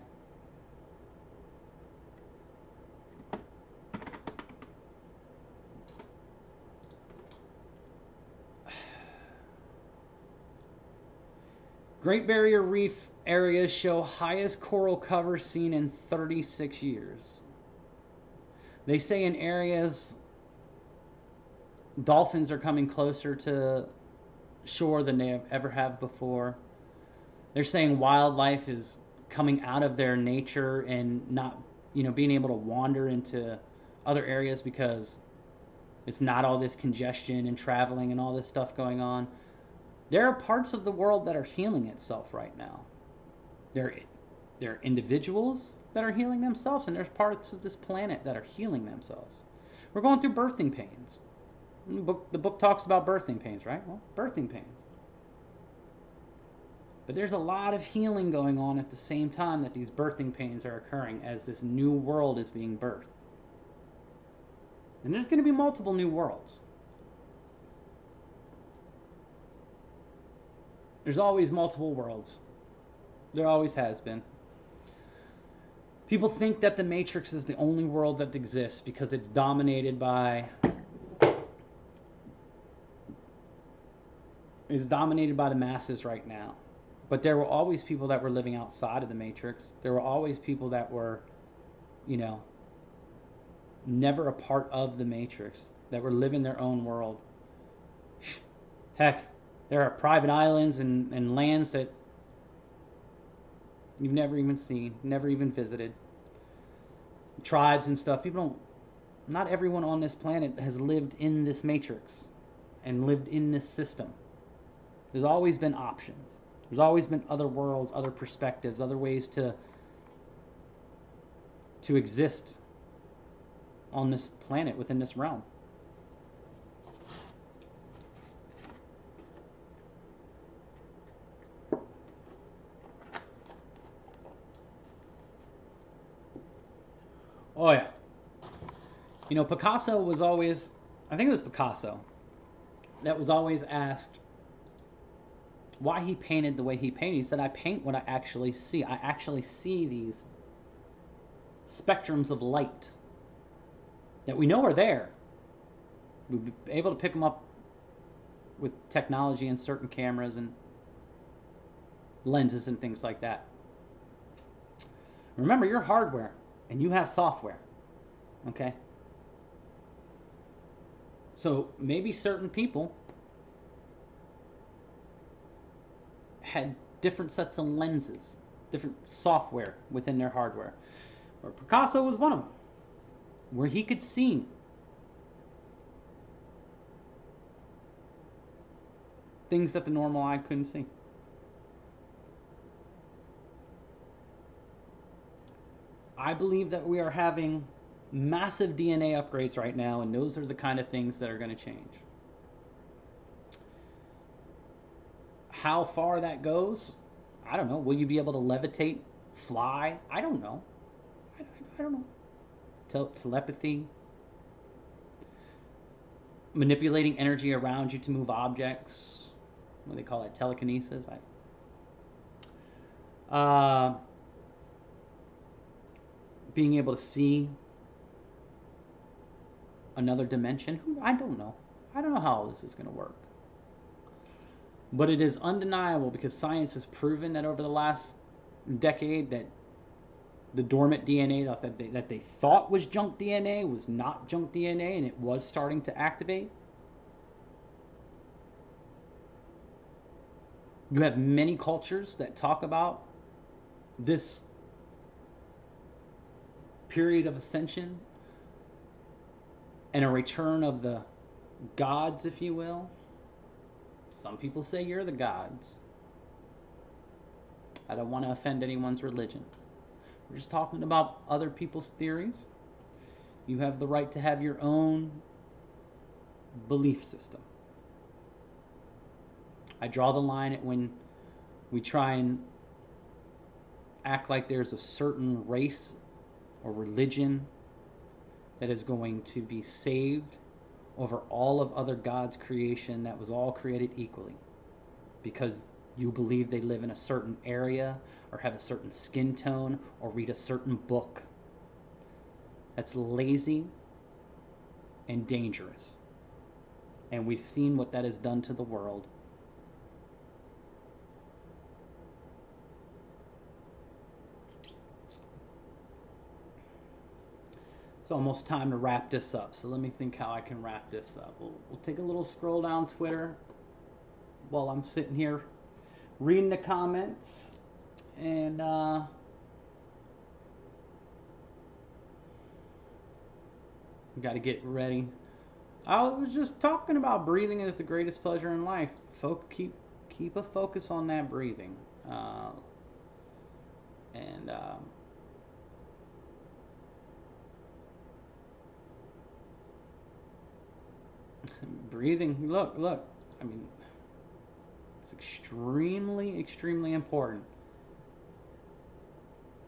Great Barrier Reef areas show highest coral cover seen in 36 years. They say in areas, dolphins are coming closer to shore than they ever have before. They're saying wildlife is coming out of their nature and not, you know, being able to wander into other areas because it's not all this congestion and traveling and all this stuff going on. There are parts of the world that are healing itself right now. There are individuals that are healing themselves, and there's parts of this planet that are healing themselves. We're going through birthing pains. The book talks about birthing pains, right? Well, birthing pains. But there's a lot of healing going on at the same time that these birthing pains are occurring as this new world is being birthed. And there's going to be multiple new worlds. There's always multiple worlds. There always has been. People think that the Matrix is the only world that exists because it's dominated by the masses right now. But there were always people that were living outside of the Matrix. There were always people that were, you know, never a part of the Matrix, that were living their own world. Heck, there are private islands and lands that you've never even seen, never even visited. Tribes and stuff. People Not everyone on this planet has lived in this matrix and lived in this system. There's always been options. There's always been other worlds, other perspectives, other ways to exist on this planet, within this realm. Oh yeah. You know, Picasso was always, I think it was Picasso, that was always asked why he painted the way he painted. He said, I paint what I actually see. I actually see these spectrums of light that we know are there. We'd be able to pick them up with technology and certain cameras and lenses and things like that. Remember, you're hardware and you have software. Okay? So maybe certain people had different sets of lenses, different software within their hardware. Or Picasso was one of them, where he could see things that the normal eye couldn't see. I believe that we are having massive DNA upgrades right now, and those are the kind of things that are going to change. How far that goes, I don't know. Will you be able to levitate, fly? I don't know. I don't know. Telepathy, manipulating energy around you to move objects. What do they call that? Telekinesis. Being able to see another dimension. I don't know. I don't know how all this is going to work. But it is undeniable, because science has proven that over the last decade that the dormant DNA that they thought was junk DNA was not junk DNA, and it was starting to activate. You have many cultures that talk about this period of ascension and a return of the gods, if you will. Some people say you're the gods. I don't want to offend anyone's religion. We're just talking about other people's theories. You have the right to have your own belief system. I draw the line at when we try and act like there's a certain race or religion that is going to be saved over all of other God's creation that was all created equally, because you believe they live in a certain area or have a certain skin tone or read a certain book. That's lazy and dangerous. And we've seen what that has done to the world. It's almost time to wrap this up, so let me think how I can wrap this up. We'll take a little scroll down Twitter while I'm sitting here reading the comments, and got to get ready. I was just talking about breathing is the greatest pleasure in life. Keep a focus on that breathing, and breathing. Look. I mean, it's extremely important.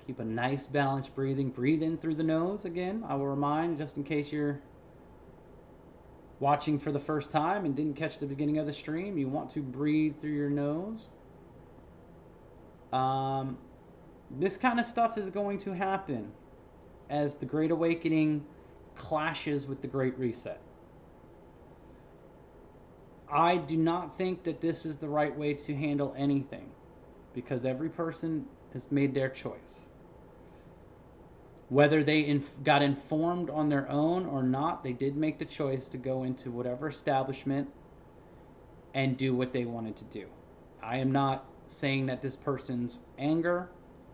Keep a nice balanced breathing. Breathe in through the nose again. I will remind, just in case you're watching for the first time and didn't catch the beginning of the stream, you want to breathe through your nose. This kind of stuff is going to happen as the Great Awakening clashes with the Great Reset. I do not think that this is the right way to handle anything, because every person has made their choice. Whether they got informed on their own or not, they did make the choice to go into whatever establishment and do what they wanted to do. I am not saying that this person's anger,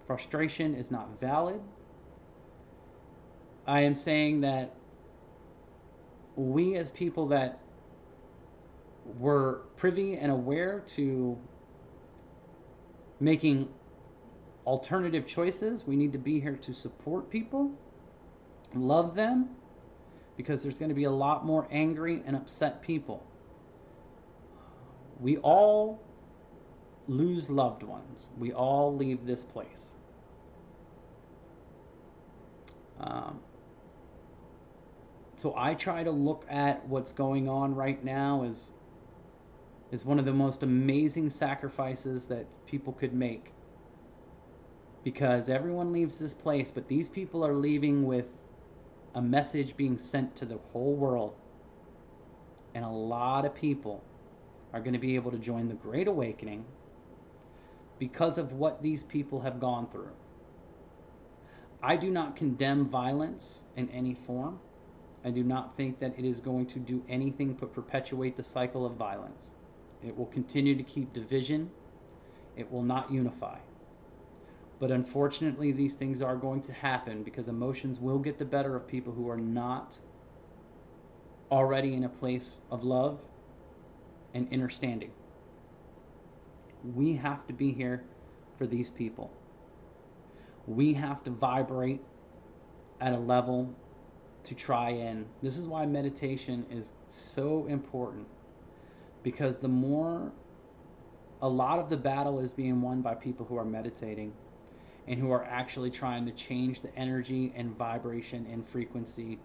frustration is not valid. I am saying that we as people that were privy and aware to making alternative choices, we need to be here to support people, love them, because there's going to be a lot more angry and upset people. We all lose loved ones. We all leave this place. So I try to look at what's going on right now as one of the most amazing sacrifices that people could make. Because everyone leaves this place, but these people are leaving with a message being sent to the whole world. And a lot of people are going to be able to join the Great Awakening because of what these people have gone through. I do not condemn violence in any form. I do not think that it is going to do anything but perpetuate the cycle of violence. It will continue to keep division. It will not unify. But unfortunately, these things are going to happen because emotions will get the better of people who are not already in a place of love and understanding. We have to be here for these people. We have to vibrate at a level to try and... This is why meditation is so important, because the more... A lot of the battle is being won by people who are meditating and who are actually trying to change the energy and vibration and frequency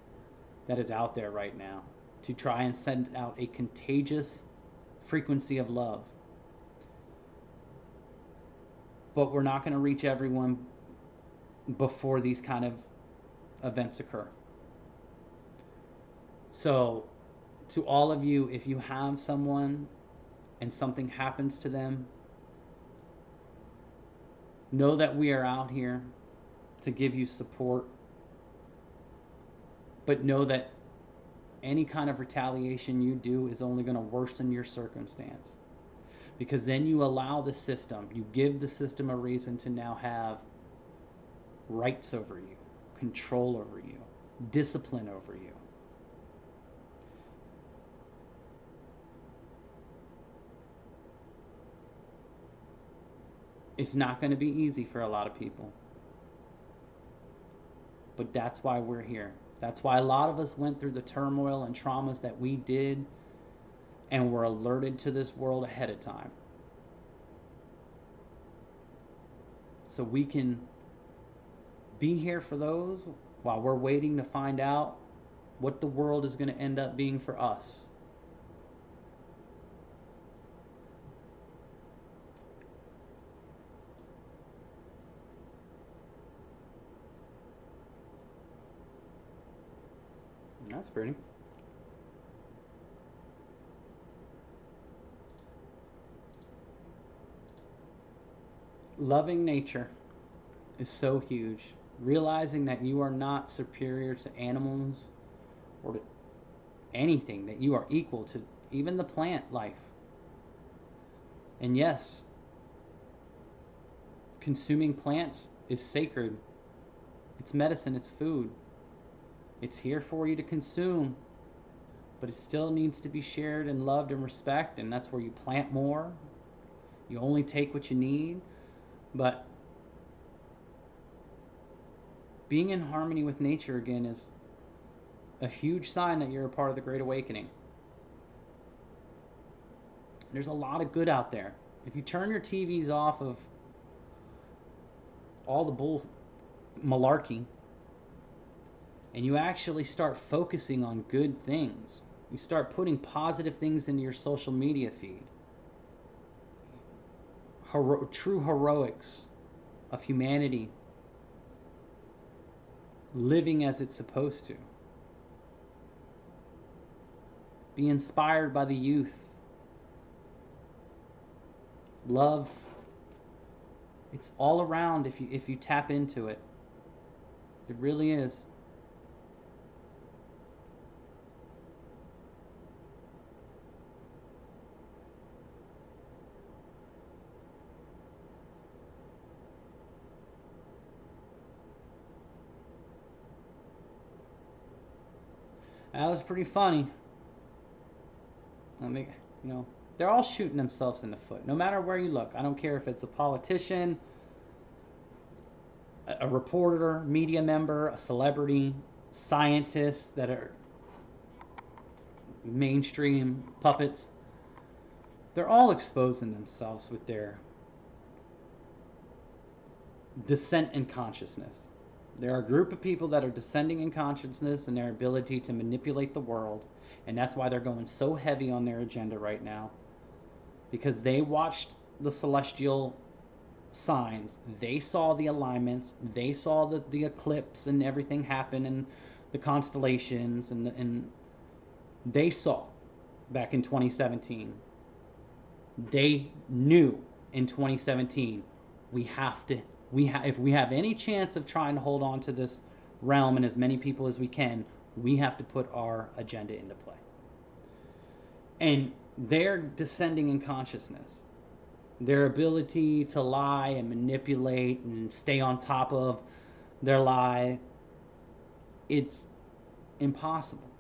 that is out there right now, to try and send out a contagious frequency of love. But we're not going to reach everyone before these kind of events occur. So, to all of you, if you have someone and something happens to them, know that we are out here to give you support. But know that any kind of retaliation you do is only going to worsen your circumstance. Because then you allow the system, you give the system a reason to now have rights over you, control over you, discipline over you. It's not going to be easy for a lot of people. But that's why we're here. That's why a lot of us went through the turmoil and traumas that we did and were alerted to this world ahead of time. So we can be here for those while we're waiting to find out what the world is going to end up being for us. That's pretty. Loving nature is so huge. Realizing that you are not superior to animals or to anything, that you are equal to even the plant life. And yes, consuming plants is sacred. It's medicine, it's food. It's here for you to consume, but it still needs to be shared and loved and respected, and that's where you plant more. You only take what you need, but being in harmony with nature again is a huge sign that you're a part of the Great Awakening. There's a lot of good out there. If you turn your TVs off of all the bull malarkey and you actually start focusing on good things, you start putting positive things into your social media feed, true heroics of humanity living as it's supposed to. Be inspired by the youth. Love, it's all around if you tap into it. It really is. That was pretty funny. I mean, they're all shooting themselves in the foot. No matter where you look. I don't care if it's a politician, a reporter, media member, a celebrity, scientists that are mainstream puppets. They're all exposing themselves with their descent in consciousness. There are a group of people that are descending in consciousness and their ability to manipulate the world, and that's why they're going so heavy on their agenda right now, because they watched the celestial signs, they saw the alignments, they saw the eclipse and everything happen, and the constellations, and they saw back in 2017. They knew in 2017 if we have any chance of trying to hold on to this realm and as many people as we can, we have to put our agenda into play. And they're descending in consciousness. Their ability to lie and manipulate and stay on top of their lie, it's impossible,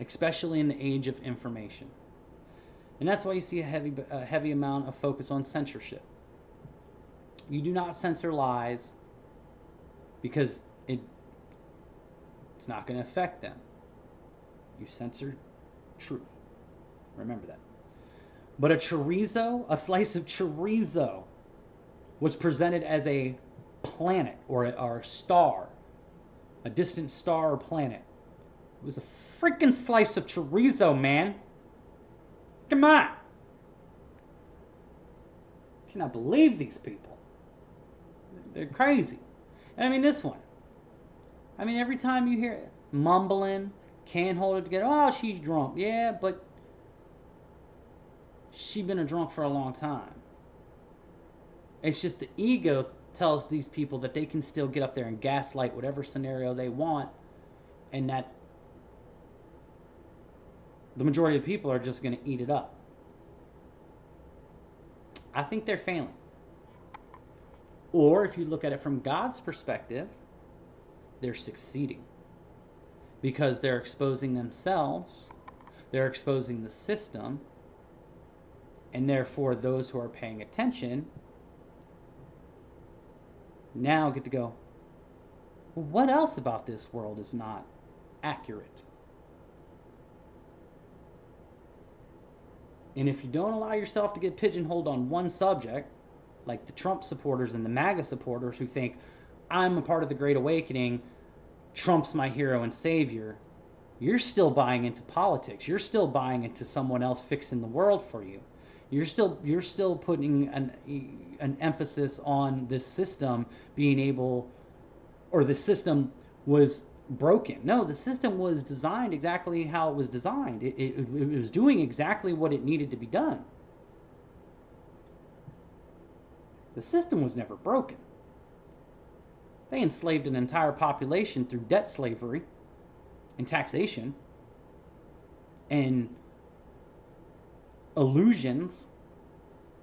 especially in the age of information. And that's why you see a heavy amount of focus on censorship. You do not censor lies because it's not going to affect them. You censor truth. Remember that. But a slice of chorizo, was presented as a planet or a star, a distant star or planet. It was a freaking slice of chorizo, man. Come on. I cannot believe these people. They're crazy. And I mean, this one. I mean, every time you hear it, mumbling, can't hold it together. Oh, she's drunk. Yeah, but she's been a drunk for a long time. It's just the ego tells these people that they can still get up there and gaslight whatever scenario they want, and that the majority of the people are just going to eat it up. I think they're failing. Or if you look at it from God's perspective, they're succeeding. Because they're exposing themselves, they're exposing the system, and therefore those who are paying attention now get to go, well, what else about this world is not accurate? And if you don't allow yourself to get pigeonholed on one subject, like the Trump supporters and the MAGA supporters who think, I'm a part of the Great Awakening, Trump's my hero and savior, you're still buying into politics. You're still buying into someone else fixing the world for you. You're still putting an emphasis on this system being able, or the system was broken. No, the system was designed exactly how it was designed. It was doing exactly what it needed to be done. The system was never broken. They enslaved an entire population through debt slavery and taxation and illusions,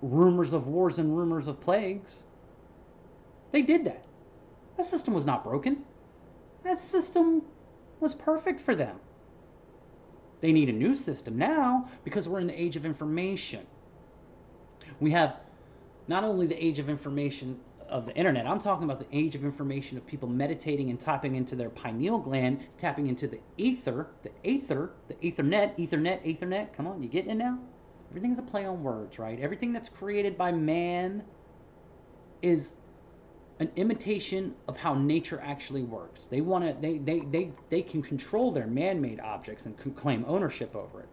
rumors of wars and rumors of plagues. They did that. That system was not broken. That system was perfect for them. They need a new system now because we're in the age of information. We have not only the age of information of the internet, I'm talking about the age of information of people meditating and tapping into their pineal gland, tapping into the ether, the ethernet. Come on, you getting it now? Everything's a play on words, right? Everything that's created by man is an imitation of how nature actually works. They can control their man-made objects and can claim ownership over it.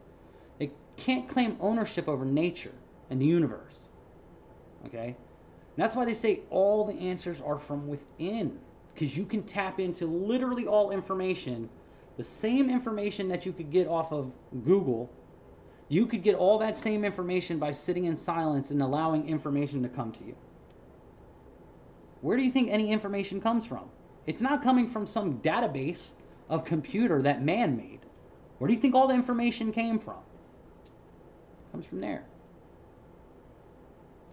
They can't claim ownership over nature and the universe. Okay? And that's why they say all the answers are from within, because you can tap into literally all information, the same information that you could get off of Google. You could get all that same information by sitting in silence and allowing information to come to you. Where do you think any information comes from? It's not coming from some database of computer that man made. Where do you think all the information came from? It comes from there.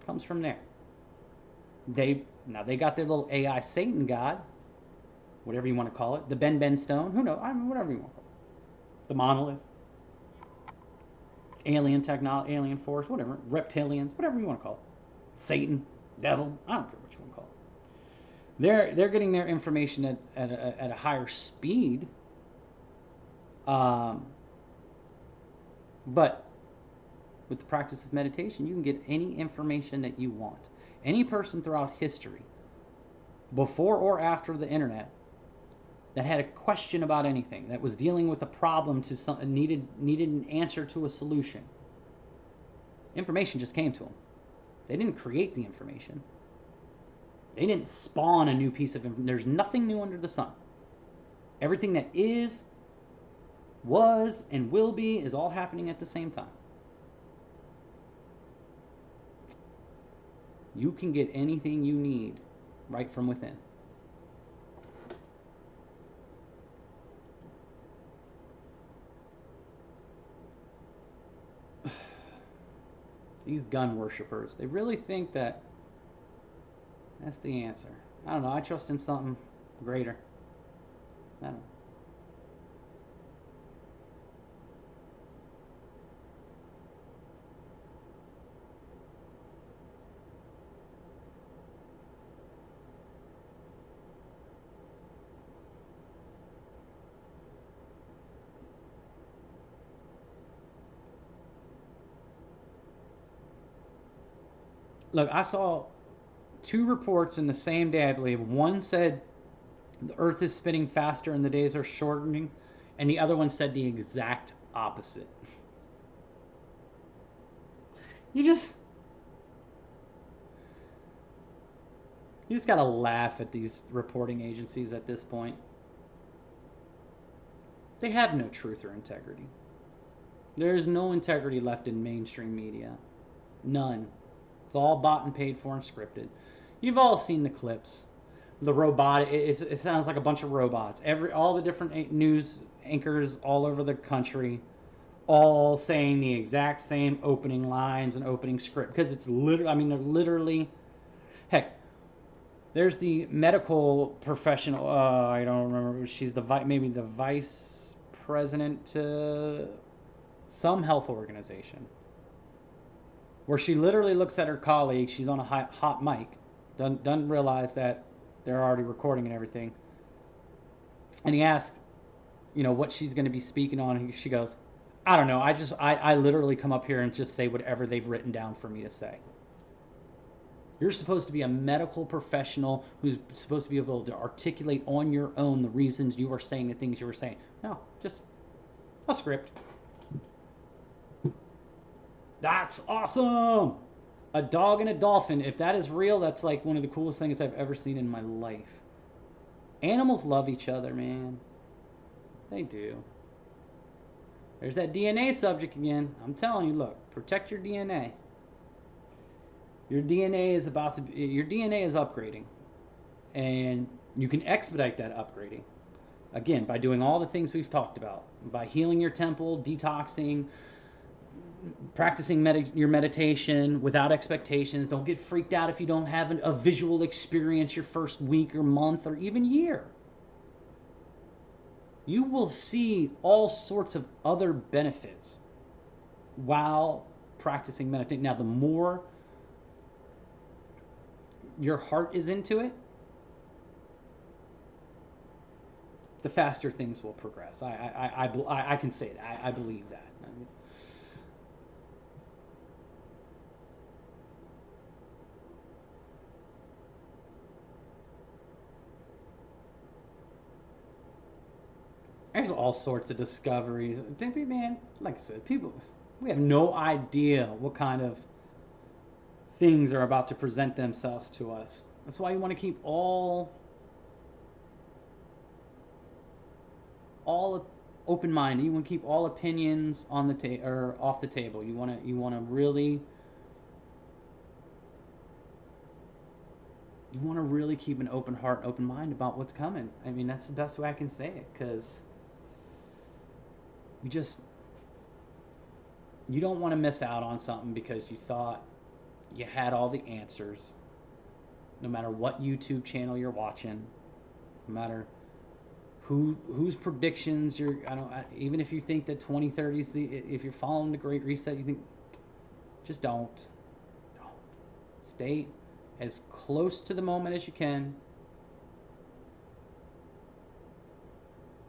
It comes from there. They got their little AI Satan god, whatever you want to call it, the Ben Stone. Who knows? I mean, whatever you want to call the monolith, alien technology, alien force, whatever, reptilians, whatever you want to call it, Satan, devil, I don't care what you want to call it. They're getting their information at a higher speed, but with the practice of meditation, you can get any information that you want. Any person throughout history, before or after the internet, that had a question about anything, that was dealing with a problem to some, needed an answer to a solution, information just came to them. They didn't create the information. They didn't spawn a new piece of information. There's nothing new under the sun. Everything that is, was, and will be is all happening at the same time. You can get anything you need right from within. These gun worshippers, they really think that that's the answer. I don't know. I trust in something greater. I don't know. Look, I saw two reports in the same day, I believe. One said the earth is spinning faster and the days are shortening, and the other one said the exact opposite. You just gotta laugh at these reporting agencies at this point. They have no truth or integrity. There is no integrity left in mainstream media. None. It's all bought and paid for and scripted. You've all seen the clips. The robot, it sounds like a bunch of robots. All the different news anchors all over the country, all saying the exact same opening lines and opening script. Because it's literally, I mean, they're literally, heck, there's the medical professional, I don't remember, she's maybe the vice president to some health organization, where she literally looks at her colleague. She's on a hot mic, doesn't realize that they're already recording and everything. And he asked, what she's going to be speaking on. And she goes, I don't know. I literally come up here and just say whatever they've written down for me to say. You're supposed to be a medical professional who's supposed to be able to articulate on your own the reasons you are saying the things you were saying. No, just a script. That's awesome! A dog and a dolphin. If that is real, that's like one of the coolest things I've ever seen in my life. Animals love each other, man. They do. There's that DNA subject again. I'm telling you, look, protect your DNA. Your DNA is upgrading. And you can expedite that upgrading. Again, by doing all the things we've talked about. By healing your temple, detoxing, practicing your meditation without expectations. Don't get freaked out if you don't have a visual experience your first week or month or even year. You will see all sorts of other benefits while practicing meditation. Now, the more your heart is into it, the faster things will progress. I can say that. I believe that. There's all sorts of discoveries. Man, like I said, we have no idea what kind of things are about to present themselves to us. That's why you want to keep all open-minded. You want to keep all opinions on the or off the table. You want to really keep an open heart, open mind about what's coming. I mean, that's the best way I can say it, because you don't want to miss out on something because you thought you had all the answers. No matter what YouTube channel you're watching, no matter whose predictions you're. I don't. Even if you think that 2030 is the, if you're following the Great Reset, you think, just don't stay as close to the moment as you can,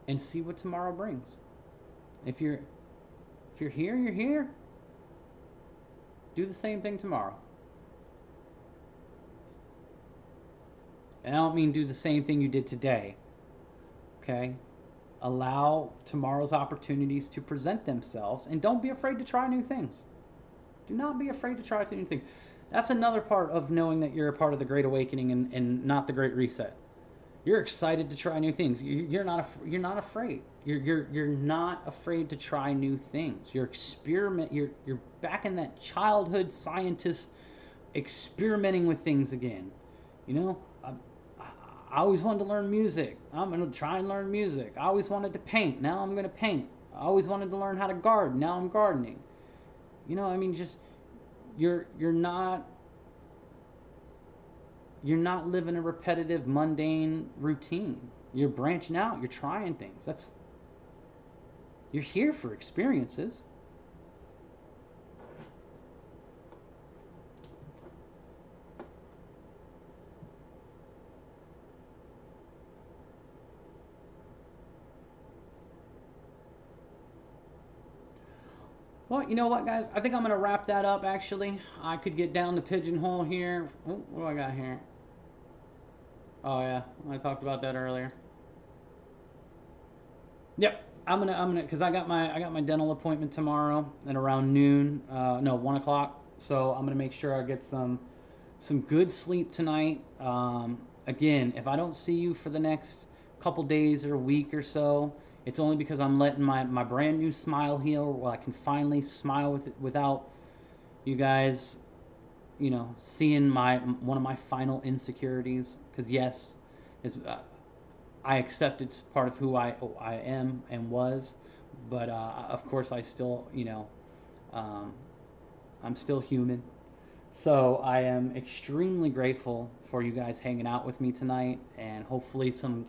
and see what tomorrow brings. If you're here, you're here. Do the same thing tomorrow. And I don't mean do the same thing you did today. Okay? Allow tomorrow's opportunities to present themselves, and don't be afraid to try new things. Do not be afraid to try new things. That's another part of knowing that you're a part of the Great Awakening and not the Great Reset. You're excited to try new things. You're not afraid. You're not afraid to try new things. You're back in that childhood scientist experimenting with things again. You know, I always wanted to learn music. I'm going to try and learn music. I always wanted to paint. Now I'm going to paint. I always wanted to learn how to garden. Now I'm gardening. You know, I mean, just you're not living a repetitive, mundane routine. You're branching out. You're trying things. You're here for experiences. Well, you know what, guys? I think I'm going to wrap that up, actually. I could get down the pigeonhole here. Oh, what do I got here? Oh, yeah. I talked about that earlier. Yep. Because I got my dental appointment tomorrow at around noon. No, 1 o'clock. So I'm going to make sure I get some good sleep tonight. Again, if I don't see you for the next couple days or week or so, it's only because I'm letting my brand new smile heal, where I can finally smile without you guys, you know, seeing one of my final insecurities. Because yes, I accept it's part of who I am and was, but of course I still, you know, I'm still human. So I am extremely grateful for you guys hanging out with me tonight, and hopefully some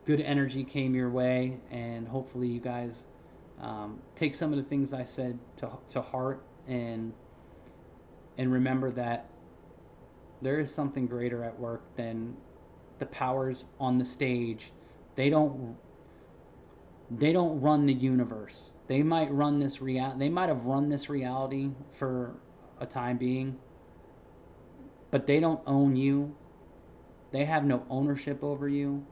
good energy came your way, and hopefully you guys take some of the things I said to heart, and remember that there is something greater at work than the powers on the stage. They don't run the universe. They might have run this reality for a time being, but they don't own you. They have no ownership over you.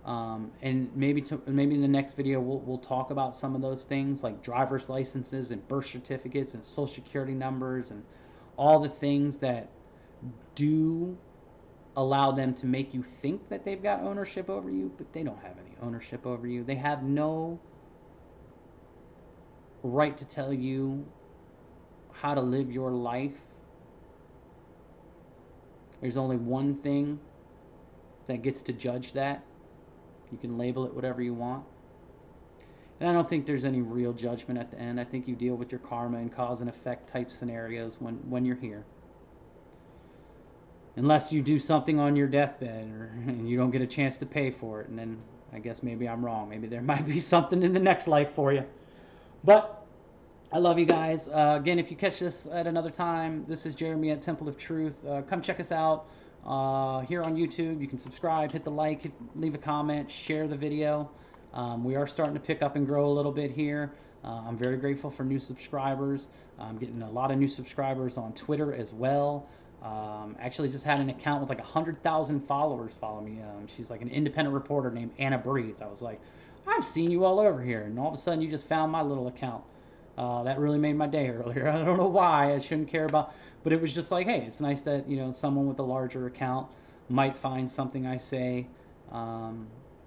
And maybe in the next video we'll talk about some of those things, like driver's licenses and birth certificates and social security numbers and all the things that do allow them to make you think that they've got ownership over you, but they don't have any ownership over you. They have no right to tell you how to live your life. There's only one thing that gets to judge that. You can label it whatever you want. And I don't think there's any real judgment at the end. I think you deal with your karma and cause and effect type scenarios when you're here. Unless you do something on your deathbed and you don't get a chance to pay for it. And then I guess maybe I'm wrong. Maybe there might be something in the next life for you. But I love you guys. Again, if you catch this at another time, this is Jeremy at Temple of Truth. Come check us out here on YouTube. You can subscribe, hit the like, leave a comment, share the video. We are starting to pick up and grow a little bit here. I'm very grateful for new subscribers. I'm getting a lot of new subscribers on Twitter as well. Actually just had an account with like 100,000 followers follow me. She's like an independent reporter named Anna Breeze. I was like, I've seen you all over here, and all of a sudden you just found my little account. That really made my day earlier. I don't know why. I shouldn't care about, but it was just like, hey, it's nice that, you know, someone with a larger account might find something I say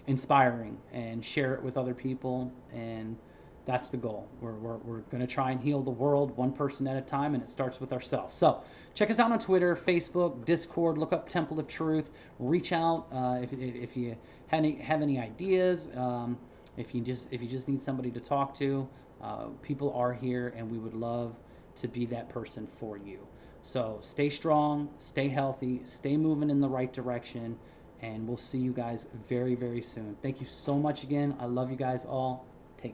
inspiring and share it with other people, and that's the goal. We're going to try and heal the world one person at a time, and it starts with ourselves. So check us out on Twitter, Facebook, Discord. Look up Temple of Truth. Reach out if you have any ideas. If you just need somebody to talk to. People are here, and we would love to be that person for you. So stay strong, stay healthy, stay moving in the right direction, And we'll see you guys very, very soon. Thank you so much again. I love you guys all.